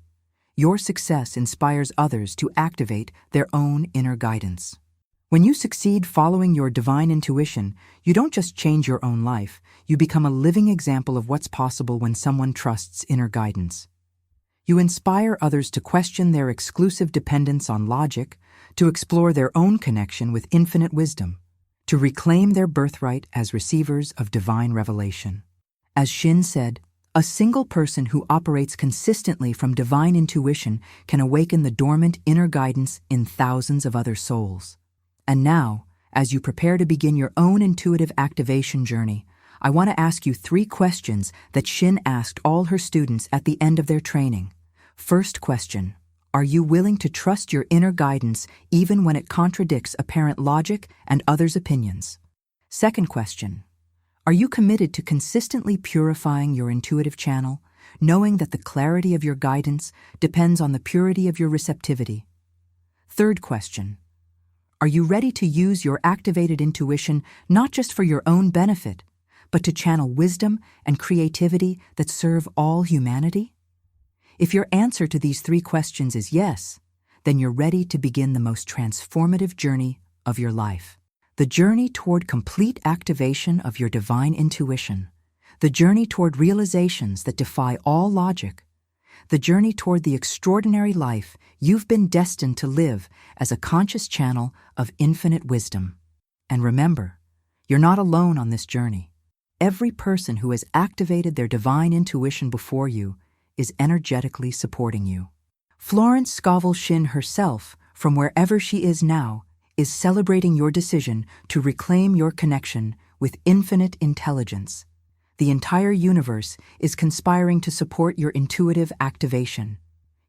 your success inspires others to activate their own inner guidance. When you succeed following your divine intuition, you don't just change your own life, you become a living example of what's possible when someone trusts inner guidance. You inspire others to question their exclusive dependence on logic, to explore their own connection with infinite wisdom, to reclaim their birthright as receivers of divine revelation. As Shinn said, a single person who operates consistently from divine intuition can awaken the dormant inner guidance in thousands of other souls. And now, as you prepare to begin your own intuitive activation journey, I want to ask you 3 questions that Shinn asked all her students at the end of their training. First question: are you willing to trust your inner guidance even when it contradicts apparent logic and others' opinions? Second question: are you committed to consistently purifying your intuitive channel, knowing that the clarity of your guidance depends on the purity of your receptivity? Third question: are you ready to use your activated intuition not just for your own benefit, but to channel wisdom and creativity that serve all humanity? If your answer to these 3 questions is yes, then you're ready to begin the most transformative journey of your life. The journey toward complete activation of your divine intuition. The journey toward realizations that defy all logic. The journey toward the extraordinary life you've been destined to live as a conscious channel of infinite wisdom. And remember, you're not alone on this journey. Every person who has activated their divine intuition before you is energetically supporting you. Florence Scovel Shinn herself, from wherever she is now, is celebrating your decision to reclaim your connection with infinite intelligence. The entire universe is conspiring to support your intuitive activation.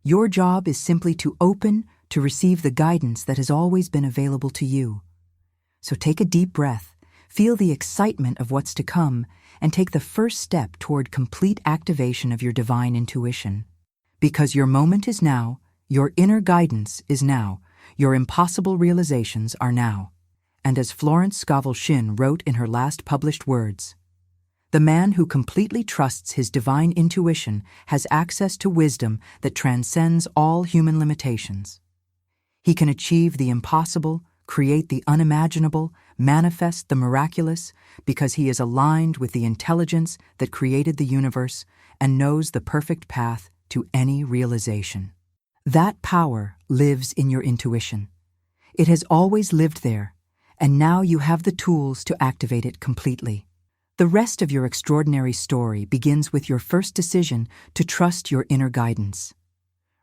Your job is simply to open to receive the guidance that has always been available to you. So take a deep breath, feel the excitement of what's to come, and take the first step toward complete activation of your divine intuition. Because your moment is now, your inner guidance is now, your impossible realizations are now. And as Florence Scovel Shinn wrote in her last published words, "The man who completely trusts his divine intuition has access to wisdom that transcends all human limitations. He can achieve the impossible, create the unimaginable, manifest the miraculous, because he is aligned with the intelligence that created the universe and knows the perfect path to any realization." That power lives in your intuition. It has always lived there, and now you have the tools to activate it completely. The rest of your extraordinary story begins with your first decision to trust your inner guidance.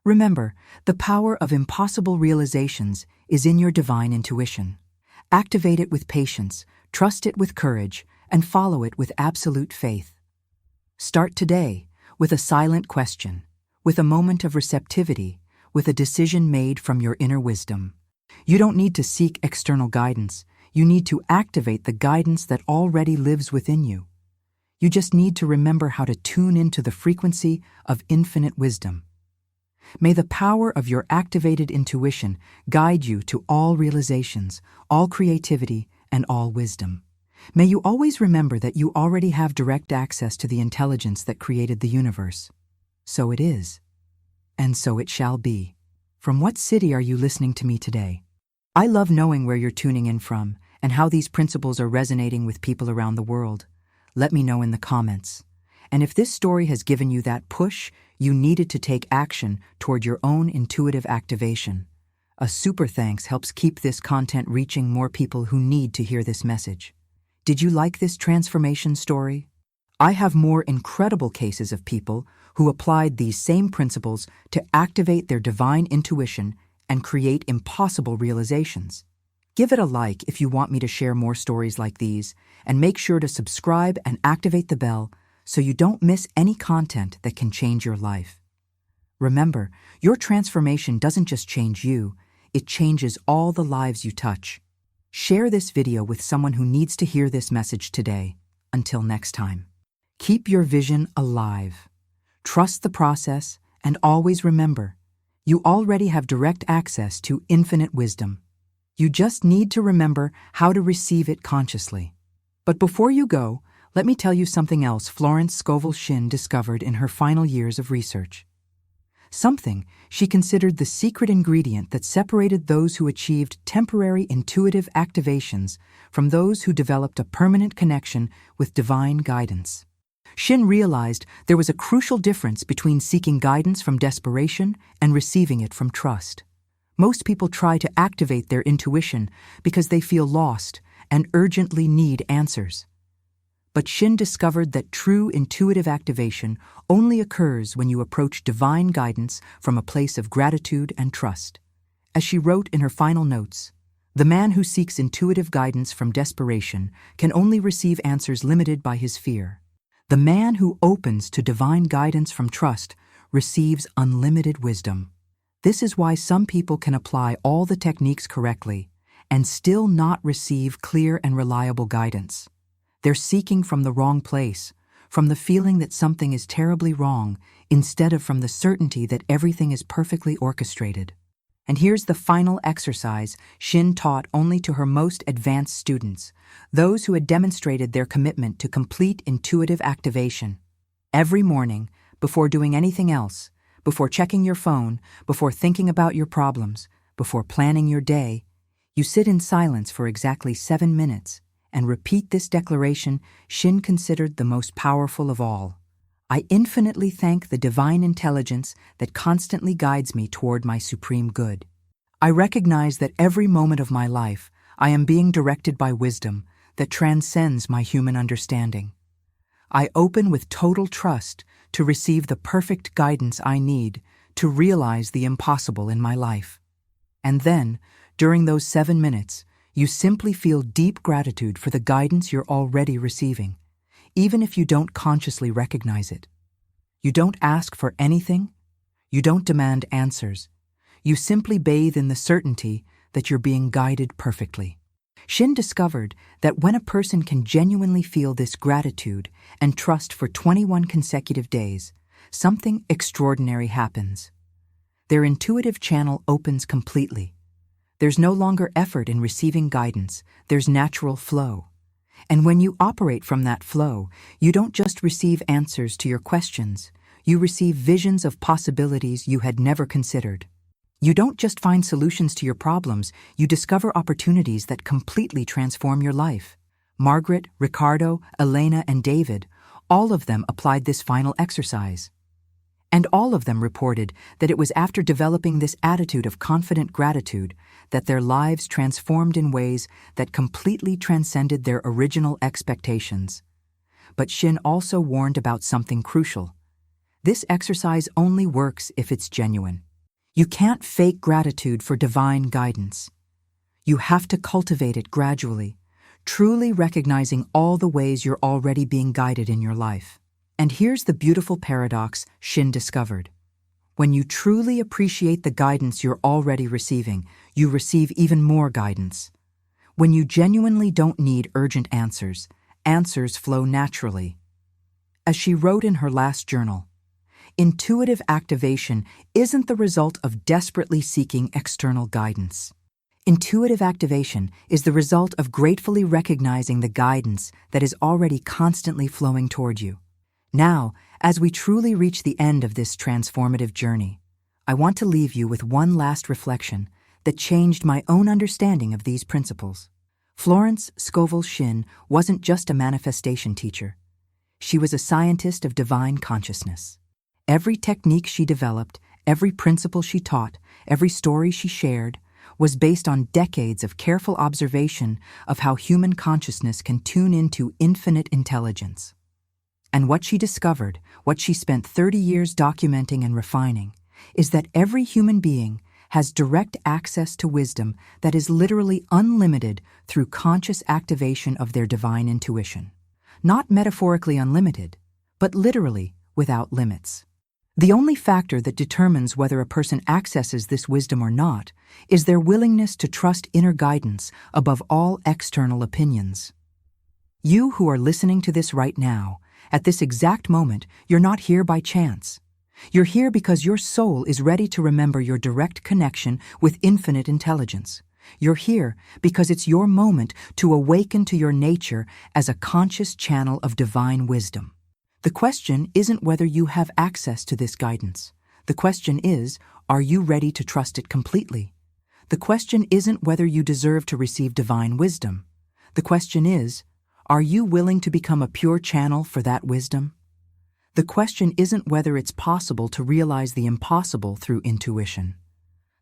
Remember, the power of impossible realizations is in your divine intuition. Activate it with patience, trust it with courage, and follow it with absolute faith. Start today with a silent question, with a moment of receptivity, with a decision made from your inner wisdom. You don't need to seek external guidance. You need to activate the guidance that already lives within you. You just need to remember how to tune into the frequency of infinite wisdom. May the power of your activated intuition guide you to all realizations, all creativity, and all wisdom. May you always remember that you already have direct access to the intelligence that created the universe. So it is, and so it shall be. From what city are you listening to me today? I love knowing where you're tuning in from and how these principles are resonating with people around the world. Let me know in the comments. And if this story has given you that push you needed to take action toward your own intuitive activation, a super thanks helps keep this content reaching more people who need to hear this message. Did you like this transformation story? I have more incredible cases of people who applied these same principles to activate their divine intuition and create impossible realizations. Give it a like if you want me to share more stories like these, and make sure to subscribe and activate the bell so you don't miss any content that can change your life. Remember, your transformation doesn't just change you, it changes all the lives you touch. Share this video with someone who needs to hear this message today. Until next time. Keep your vision alive. Trust the process, and always remember, you already have direct access to infinite wisdom. You just need to remember how to receive it consciously. But before you go, let me tell you something else Florence Scovel Shinn discovered in her final years of research. Something she considered the secret ingredient that separated those who achieved temporary intuitive activations from those who developed a permanent connection with divine guidance. Shinn realized there was a crucial difference between seeking guidance from desperation and receiving it from trust. Most people try to activate their intuition because they feel lost and urgently need answers. But Shinn discovered that true intuitive activation only occurs when you approach divine guidance from a place of gratitude and trust. As she wrote in her final notes, "The man who seeks intuitive guidance from desperation can only receive answers limited by his fear. The man who opens to divine guidance from trust receives unlimited wisdom." This is why some people can apply all the techniques correctly and still not receive clear and reliable guidance. They're seeking from the wrong place, from the feeling that something is terribly wrong, instead of from the certainty that everything is perfectly orchestrated. And here's the final exercise Shinn taught only to her most advanced students, those who had demonstrated their commitment to complete intuitive activation. Every morning, before doing anything else, before checking your phone, before thinking about your problems, before planning your day, you sit in silence for exactly 7 minutes and repeat this declaration Shinn considered the most powerful of all. "I infinitely thank the divine intelligence that constantly guides me toward my supreme good. I recognize that every moment of my life I am being directed by wisdom that transcends my human understanding. I open with total trust to receive the perfect guidance I need to realize the impossible in my life. And then, during those 7 minutes, you simply feel deep gratitude for the guidance you're already receiving, even if you don't consciously recognize it. You don't ask for anything. You don't demand answers. You simply bathe in the certainty that you're being guided perfectly. Shinn discovered that when a person can genuinely feel this gratitude and trust for 21 consecutive days, something extraordinary happens. Their intuitive channel opens completely. There's no longer effort in receiving guidance, there's natural flow. And when you operate from that flow, you don't just receive answers to your questions, you receive visions of possibilities you had never considered. You don't just find solutions to your problems, you discover opportunities that completely transform your life. Margaret, Ricardo, Elena, and David, all of them applied this final exercise. And all of them reported that it was after developing this attitude of confident gratitude that their lives transformed in ways that completely transcended their original expectations. But Shinn also warned about something crucial. This exercise only works if it's genuine. You can't fake gratitude for divine guidance. You have to cultivate it gradually, truly recognizing all the ways you're already being guided in your life. And here's the beautiful paradox Shinn discovered. When you truly appreciate the guidance you're already receiving, you receive even more guidance. When you genuinely don't need urgent answers, answers flow naturally. As she wrote in her last journal, intuitive activation isn't the result of desperately seeking external guidance. Intuitive activation is the result of gratefully recognizing the guidance that is already constantly flowing toward you. Now, as we truly reach the end of this transformative journey, I want to leave you with one last reflection that changed my own understanding of these principles. Florence Scovel Shinn wasn't just a manifestation teacher. She was a scientist of divine consciousness. Every technique she developed, every principle she taught, every story she shared, was based on decades of careful observation of how human consciousness can tune into infinite intelligence. And what she discovered, what she spent 30 years documenting and refining, is that every human being has direct access to wisdom that is literally unlimited through conscious activation of their divine intuition. Not metaphorically unlimited, but literally without limits. The only factor that determines whether a person accesses this wisdom or not is their willingness to trust inner guidance above all external opinions. You who are listening to this right now, at this exact moment, you're not here by chance. You're here because your soul is ready to remember your direct connection with infinite intelligence. You're here because it's your moment to awaken to your nature as a conscious channel of divine wisdom. The question isn't whether you have access to this guidance. The question is, are you ready to trust it completely? The question isn't whether you deserve to receive divine wisdom. The question is, are you willing to become a pure channel for that wisdom? The question isn't whether it's possible to realize the impossible through intuition.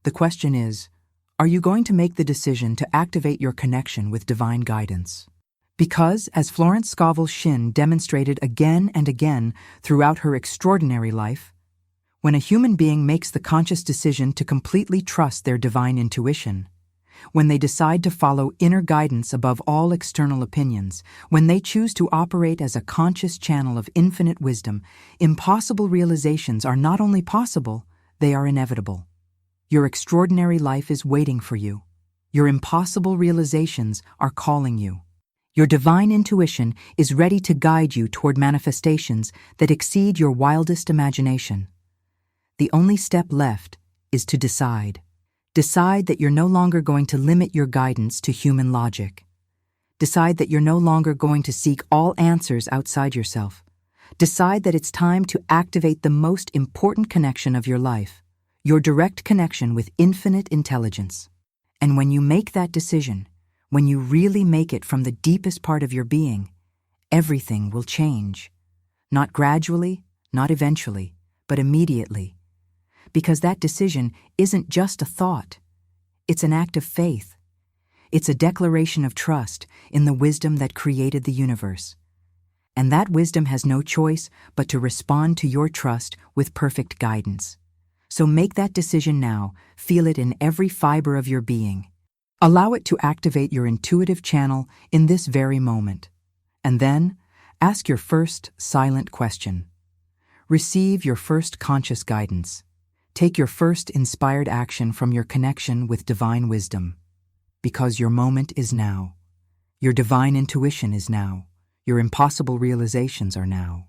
The question is, are you going to make the decision to activate your connection with divine guidance? Because, as Florence Scovel Shinn demonstrated again and again throughout her extraordinary life, when a human being makes the conscious decision to completely trust their divine intuition, when they decide to follow inner guidance above all external opinions, when they choose to operate as a conscious channel of infinite wisdom, impossible realizations are not only possible, they are inevitable. Your extraordinary life is waiting for you. Your impossible realizations are calling you. Your divine intuition is ready to guide you toward manifestations that exceed your wildest imagination. The only step left is to decide. Decide that you're no longer going to limit your guidance to human logic. Decide that you're no longer going to seek all answers outside yourself. Decide that it's time to activate the most important connection of your life, your direct connection with infinite intelligence. And when you make that decision, when you really make it from the deepest part of your being, everything will change. Not gradually, not eventually, but immediately. Because that decision isn't just a thought. It's an act of faith. It's a declaration of trust in the wisdom that created the universe. And that wisdom has no choice but to respond to your trust with perfect guidance. So make that decision now, feel it in every fiber of your being. Allow it to activate your intuitive channel in this very moment. And then, ask your first silent question. Receive your first conscious guidance. Take your first inspired action from your connection with divine wisdom. Because your moment is now. Your divine intuition is now. Your impossible realizations are now.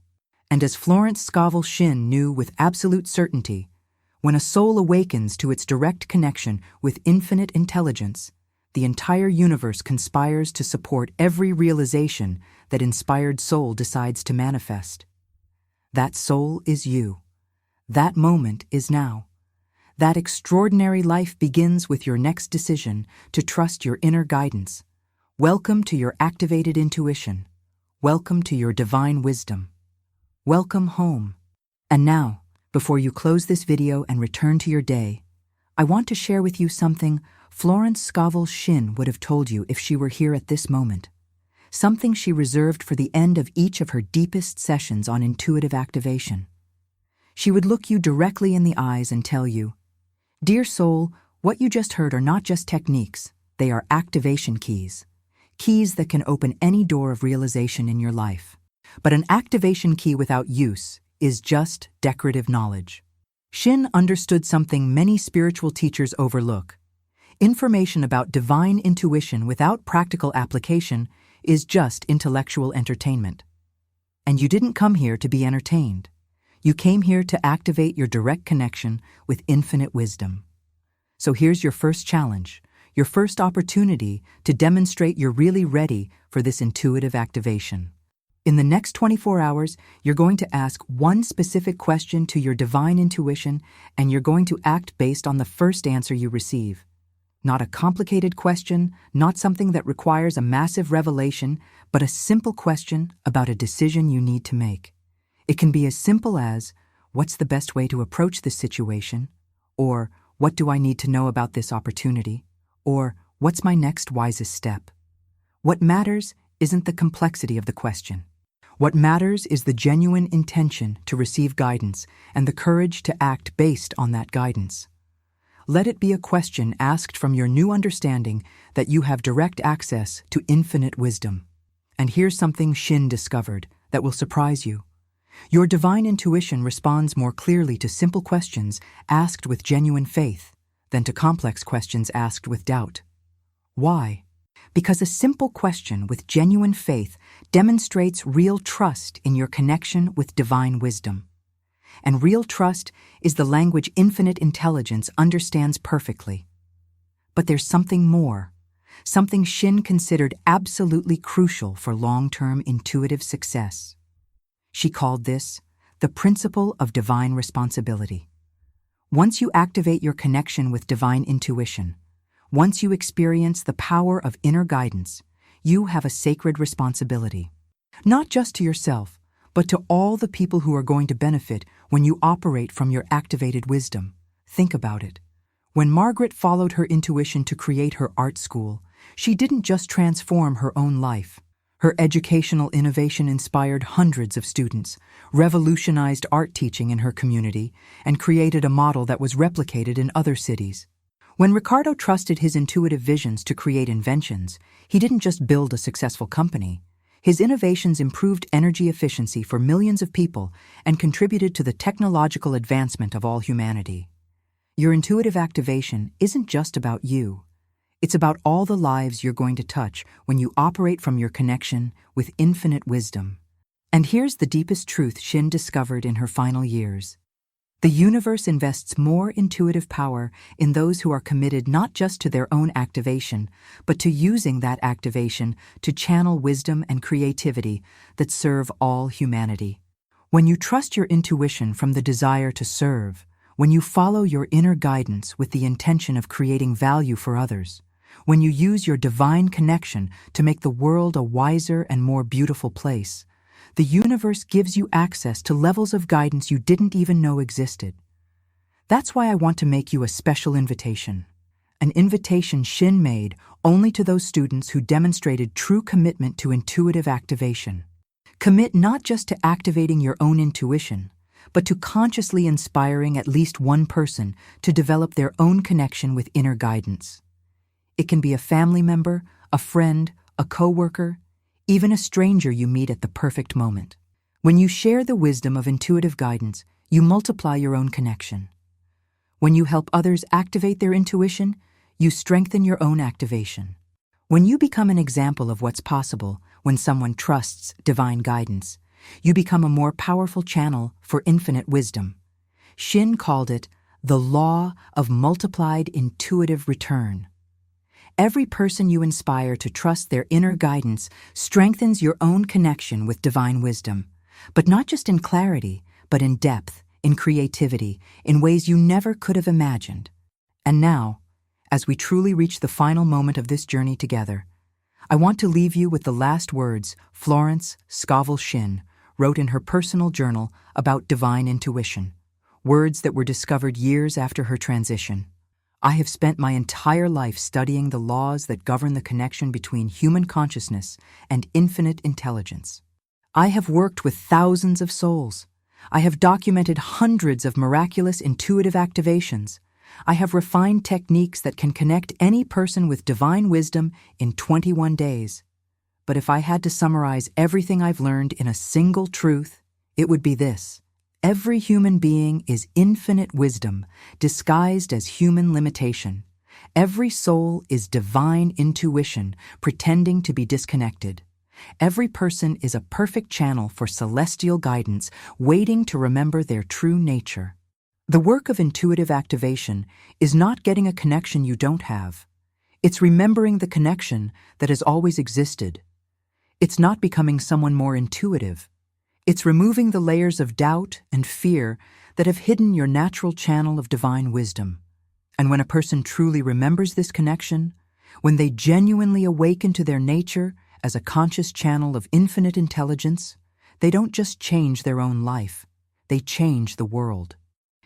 And as Florence Scovel Shinn knew with absolute certainty, when a soul awakens to its direct connection with infinite intelligence, the entire universe conspires to support every realization that inspired soul decides to manifest. That soul is you. That moment is now. That extraordinary life begins with your next decision to trust your inner guidance. Welcome to your activated intuition. Welcome to your divine wisdom. Welcome home. And now, before you close this video and return to your day, I want to share with you something Florence Scovel Shinn would have told you if she were here at this moment. Something she reserved for the end of each of her deepest sessions on intuitive activation. She would look you directly in the eyes and tell you, "Dear soul, what you just heard are not just techniques, they are activation keys. Keys that can open any door of realization in your life. But an activation key without use is just decorative knowledge." Shinn understood something many spiritual teachers overlook. Information about divine intuition without practical application is just intellectual entertainment. And you didn't come here to be entertained. You came here to activate your direct connection with infinite wisdom. So here's your first challenge, your first opportunity to demonstrate you're really ready for this intuitive activation. In the next 24 hours, you're going to ask one specific question to your divine intuition, and you're going to act based on the first answer you receive. Not a complicated question, not something that requires a massive revelation, but a simple question about a decision you need to make. It can be as simple as, what's the best way to approach this situation? Or, what do I need to know about this opportunity? Or, what's my next wisest step? What matters isn't the complexity of the question. What matters is the genuine intention to receive guidance and the courage to act based on that guidance. Let it be a question asked from your new understanding that you have direct access to infinite wisdom. And here's something Shinn discovered that will surprise you. Your divine intuition responds more clearly to simple questions asked with genuine faith than to complex questions asked with doubt. Why? Because a simple question with genuine faith demonstrates real trust in your connection with divine wisdom. And real trust is the language infinite intelligence understands perfectly. But there's something more, something Shinn considered absolutely crucial for long-term intuitive success. She called this the principle of divine responsibility. Once you activate your connection with divine intuition, once you experience the power of inner guidance, you have a sacred responsibility. Not just to yourself, but to all the people who are going to benefit when you operate from your activated wisdom. Think about it. When Margaret followed her intuition to create her art school, she didn't just transform her own life. Her educational innovation inspired hundreds of students, revolutionized art teaching in her community, and created a model that was replicated in other cities. When Ricardo trusted his intuitive visions to create inventions, he didn't just build a successful company. His innovations improved energy efficiency for millions of people and contributed to the technological advancement of all humanity. Your intuitive activation isn't just about you. It's about all the lives you're going to touch when you operate from your connection with infinite wisdom. And here's the deepest truth Shinn discovered in her final years. The universe invests more intuitive power in those who are committed not just to their own activation, but to using that activation to channel wisdom and creativity that serve all humanity. When you trust your intuition from the desire to serve, when you follow your inner guidance with the intention of creating value for others, when you use your divine connection to make the world a wiser and more beautiful place, the universe gives you access to levels of guidance you didn't even know existed. That's why I want to make you a special invitation. An invitation Shinn made only to those students who demonstrated true commitment to intuitive activation. Commit not just to activating your own intuition, but to consciously inspiring at least one person to develop their own connection with inner guidance. It can be a family member, a friend, a coworker, even a stranger you meet at the perfect moment. When you share the wisdom of intuitive guidance, you multiply your own connection. When you help others activate their intuition, you strengthen your own activation. When you become an example of what's possible when someone trusts divine guidance, you become a more powerful channel for infinite wisdom. Shinn called it the law of multiplied intuitive return. Every person you inspire to trust their inner guidance strengthens your own connection with divine wisdom, but not just in clarity, but in depth, in creativity, in ways you never could have imagined. And now, as we truly reach the final moment of this journey together, I want to leave you with the last words Florence Scovel Shinn wrote in her personal journal about divine intuition, words that were discovered years after her transition. I have spent my entire life studying the laws that govern the connection between human consciousness and infinite intelligence. I have worked with thousands of souls. I have documented hundreds of miraculous intuitive activations. I have refined techniques that can connect any person with divine wisdom in 21 days. But if I had to summarize everything I've learned in a single truth, it would be this. Every human being is infinite wisdom, disguised as human limitation. Every soul is divine intuition, pretending to be disconnected. Every person is a perfect channel for celestial guidance, waiting to remember their true nature. The work of intuitive activation is not getting a connection you don't have. It's remembering the connection that has always existed. It's not becoming someone more intuitive. It's removing the layers of doubt and fear that have hidden your natural channel of divine wisdom. And when a person truly remembers this connection, when they genuinely awaken to their nature as a conscious channel of infinite intelligence, they don't just change their own life, they change the world.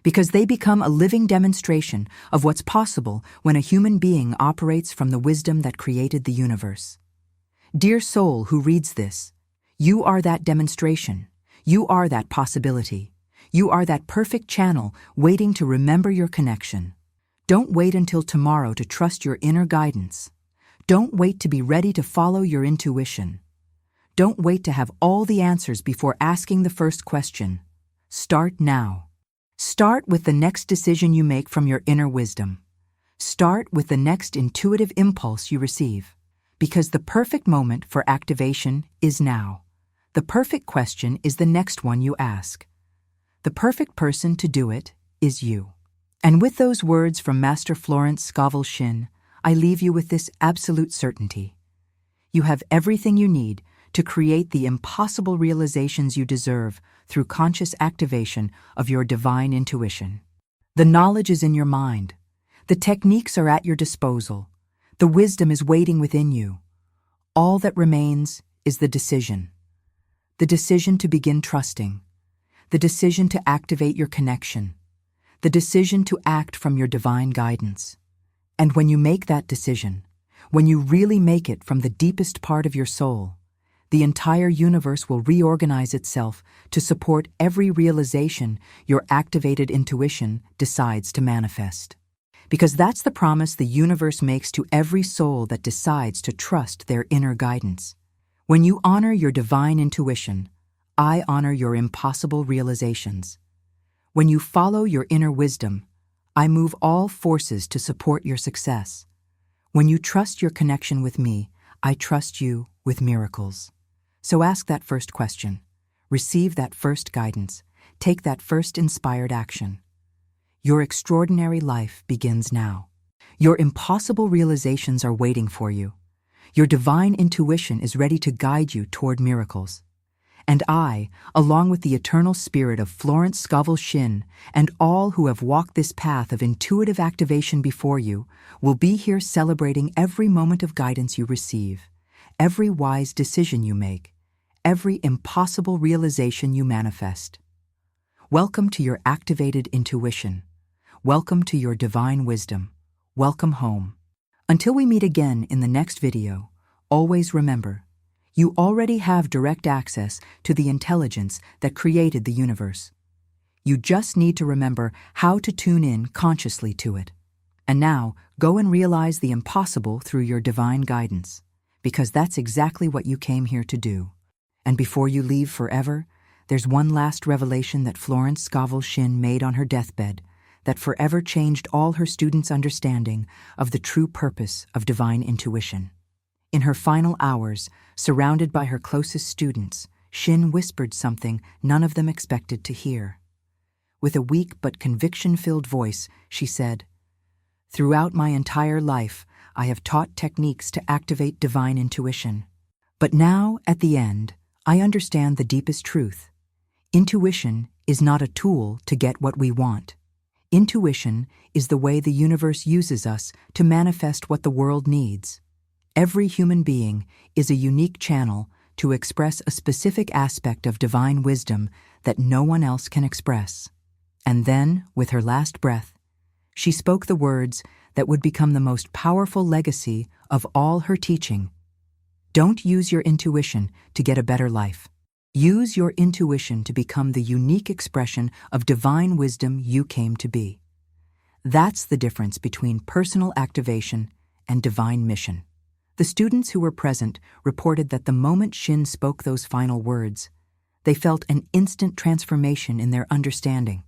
Because they become a living demonstration of what's possible when a human being operates from the wisdom that created the universe. Dear soul who reads this, you are that demonstration. You are that possibility. You are that perfect channel waiting to remember your connection. Don't wait until tomorrow to trust your inner guidance. Don't wait to be ready to follow your intuition. Don't wait to have all the answers before asking the first question. Start now. Start with the next decision you make from your inner wisdom. Start with the next intuitive impulse you receive. Because the perfect moment for activation is now. The perfect question is the next one you ask. The perfect person to do it is you. And with those words from Master Florence Scovel Shinn, I leave you with this absolute certainty. You have everything you need to create the impossible realizations you deserve through conscious activation of your divine intuition. The knowledge is in your mind. The techniques are at your disposal. The wisdom is waiting within you. All that remains is the decision. The decision to begin trusting. The decision to activate your connection. The decision to act from your divine guidance. And when you make that decision, when you really make it from the deepest part of your soul, the entire universe will reorganize itself to support every realization your activated intuition decides to manifest. Because that's the promise the universe makes to every soul that decides to trust their inner guidance. When you honor your divine intuition, I honor your impossible realizations. When you follow your inner wisdom, I move all forces to support your success. When you trust your connection with me, I trust you with miracles. So ask that first question. Receive that first guidance. Take that first inspired action. Your extraordinary life begins now. Your impossible realizations are waiting for you. Your divine intuition is ready to guide you toward miracles. And I, along with the eternal spirit of Florence Scovel Shinn and all who have walked this path of intuitive activation before you, will be here celebrating every moment of guidance you receive, every wise decision you make, every impossible realization you manifest. Welcome to your activated intuition. Welcome to your divine wisdom. Welcome home. Until we meet again in the next video, always remember, you already have direct access to the intelligence that created the universe. You just need to remember how to tune in consciously to it. And now, go and realize the impossible through your divine guidance, because that's exactly what you came here to do. And before you leave forever, there's one last revelation that Florence Scovel Shinn made on her deathbed that forever changed all her students' understanding of the true purpose of divine intuition. In her final hours, surrounded by her closest students, Shinn whispered something none of them expected to hear. With a weak but conviction-filled voice, she said, "Throughout my entire life, I have taught techniques to activate divine intuition. But now, at the end, I understand the deepest truth. Intuition is not a tool to get what we want. Intuition is the way the universe uses us to manifest what the world needs. Every human being is a unique channel to express a specific aspect of divine wisdom that no one else can express." And then, with her last breath, she spoke the words that would become the most powerful legacy of all her teaching. Don't use your intuition to get a better life. Use your intuition to become the unique expression of divine wisdom you came to be. That's the difference between personal activation and divine mission. The students who were present reported that the moment Shinn spoke those final words, they felt an instant transformation in their understanding.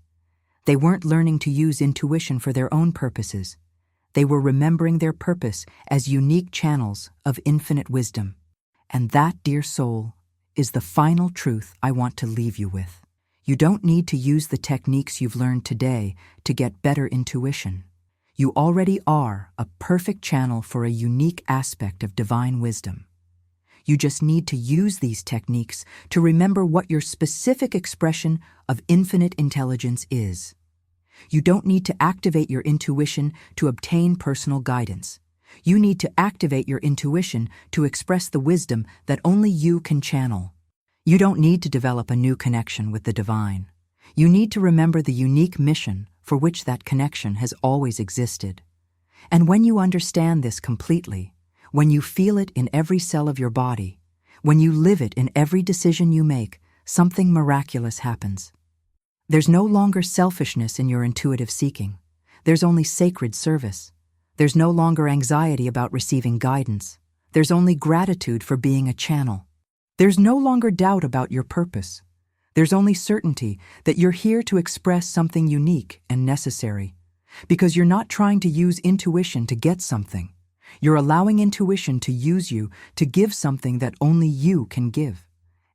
They weren't learning to use intuition for their own purposes. They were remembering their purpose as unique channels of infinite wisdom. And that, dear soul, is the final truth I want to leave you with. You don't need to use the techniques you've learned today to get better intuition. You already are a perfect channel for a unique aspect of divine wisdom. You just need to use these techniques to remember what your specific expression of infinite intelligence is. You don't need to activate your intuition to obtain personal guidance. You need to activate your intuition to express the wisdom that only you can channel. You don't need to develop a new connection with the divine. You need to remember the unique mission for which that connection has always existed. And when you understand this completely, when you feel it in every cell of your body, when you live it in every decision you make, something miraculous happens. There's no longer selfishness in your intuitive seeking. There's only sacred service. There's no longer anxiety about receiving guidance. There's only gratitude for being a channel. There's no longer doubt about your purpose. There's only certainty that you're here to express something unique and necessary, because you're not trying to use intuition to get something. You're allowing intuition to use you to give something that only you can give.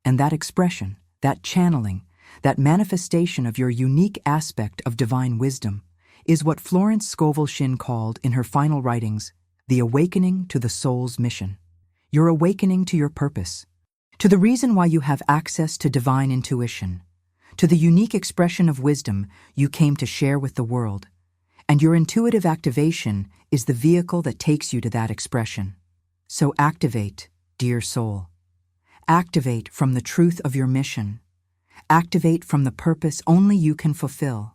And that expression, that channeling, that manifestation of your unique aspect of divine wisdom is what Florence Scovel Shinn called in her final writings, the awakening to the soul's mission. You're awakening to your purpose, to the reason why you have access to divine intuition, to the unique expression of wisdom you came to share with the world. And your intuitive activation is the vehicle that takes you to that expression. So activate, dear soul. Activate from the truth of your mission. Activate from the purpose only you can fulfill.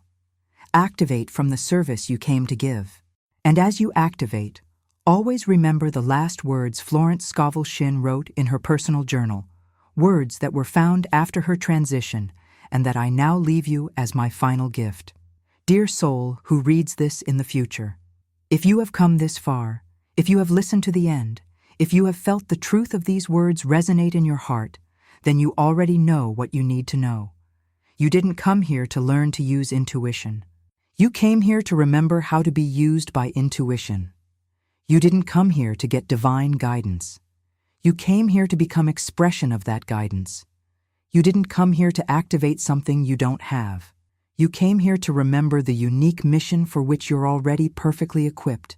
Activate from the service you came to give. And as you activate, always remember the last words Florence Scovel Shinn wrote in her personal journal, words that were found after her transition and that I now leave you as my final gift. Dear soul who reads this in the future, if you have come this far, if you have listened to the end, if you have felt the truth of these words resonate in your heart, then you already know what you need to know. You didn't come here to learn to use intuition. You came here to remember how to be used by intuition. You didn't come here to get divine guidance. You came here to become expression of that guidance. You didn't come here to activate something you don't have. You came here to remember the unique mission for which you're already perfectly equipped.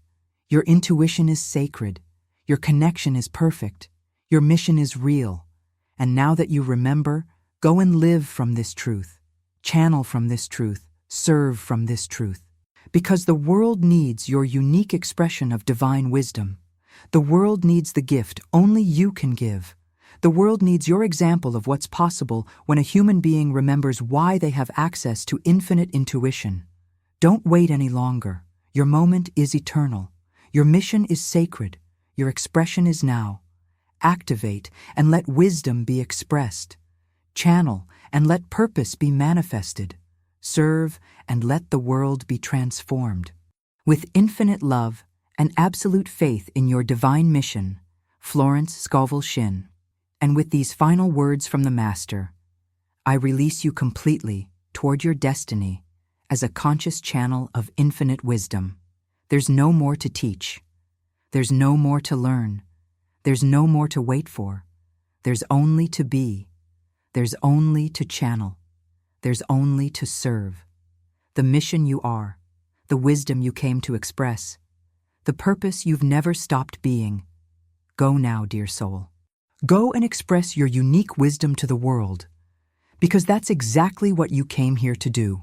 Your intuition is sacred. Your connection is perfect. Your mission is real. And now that you remember, go and live from this truth. Channel from this truth. Serve from this truth. Because the world needs your unique expression of divine wisdom. The world needs the gift only you can give. The world needs your example of what's possible when a human being remembers why they have access to infinite intuition. Don't wait any longer. Your moment is eternal. Your mission is sacred. Your expression is now. Activate and let wisdom be expressed. Channel and let purpose be manifested. serve, and let the world be transformed. With infinite love and absolute faith in your divine mission, Florence Scovel Shinn. And with these final words from the Master, I release you completely toward your destiny as a conscious channel of infinite wisdom. There's no more to teach. There's no more to learn. There's no more to wait for. There's only to be. There's only to channel. There's only to serve. The mission you are, the wisdom you came to express, the purpose you've never stopped being. Go now, dear soul. Go and express your unique wisdom to the world, because that's exactly what you came here to do.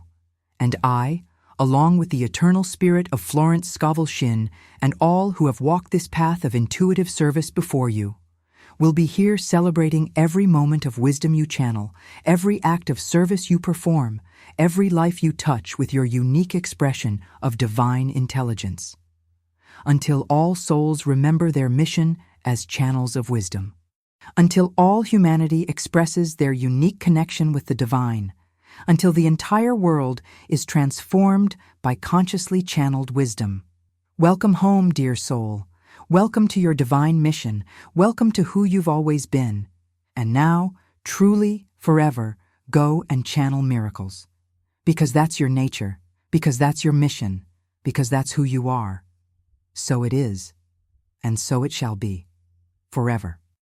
And I, along with the eternal spirit of Florence Scovel Shinn and all who have walked this path of intuitive service before you, will be here celebrating every moment of wisdom you channel, every act of service you perform, every life you touch with your unique expression of divine intelligence, until all souls remember their mission as channels of wisdom, until all humanity expresses their unique connection with the divine, until the entire world is transformed by consciously channeled wisdom. Welcome home, dear soul. Welcome to your divine mission. Welcome to who you've always been. And now, truly, forever, go and channel miracles. Because that's your nature, because that's your mission, because that's who you are. So it is, and so it shall be, forever.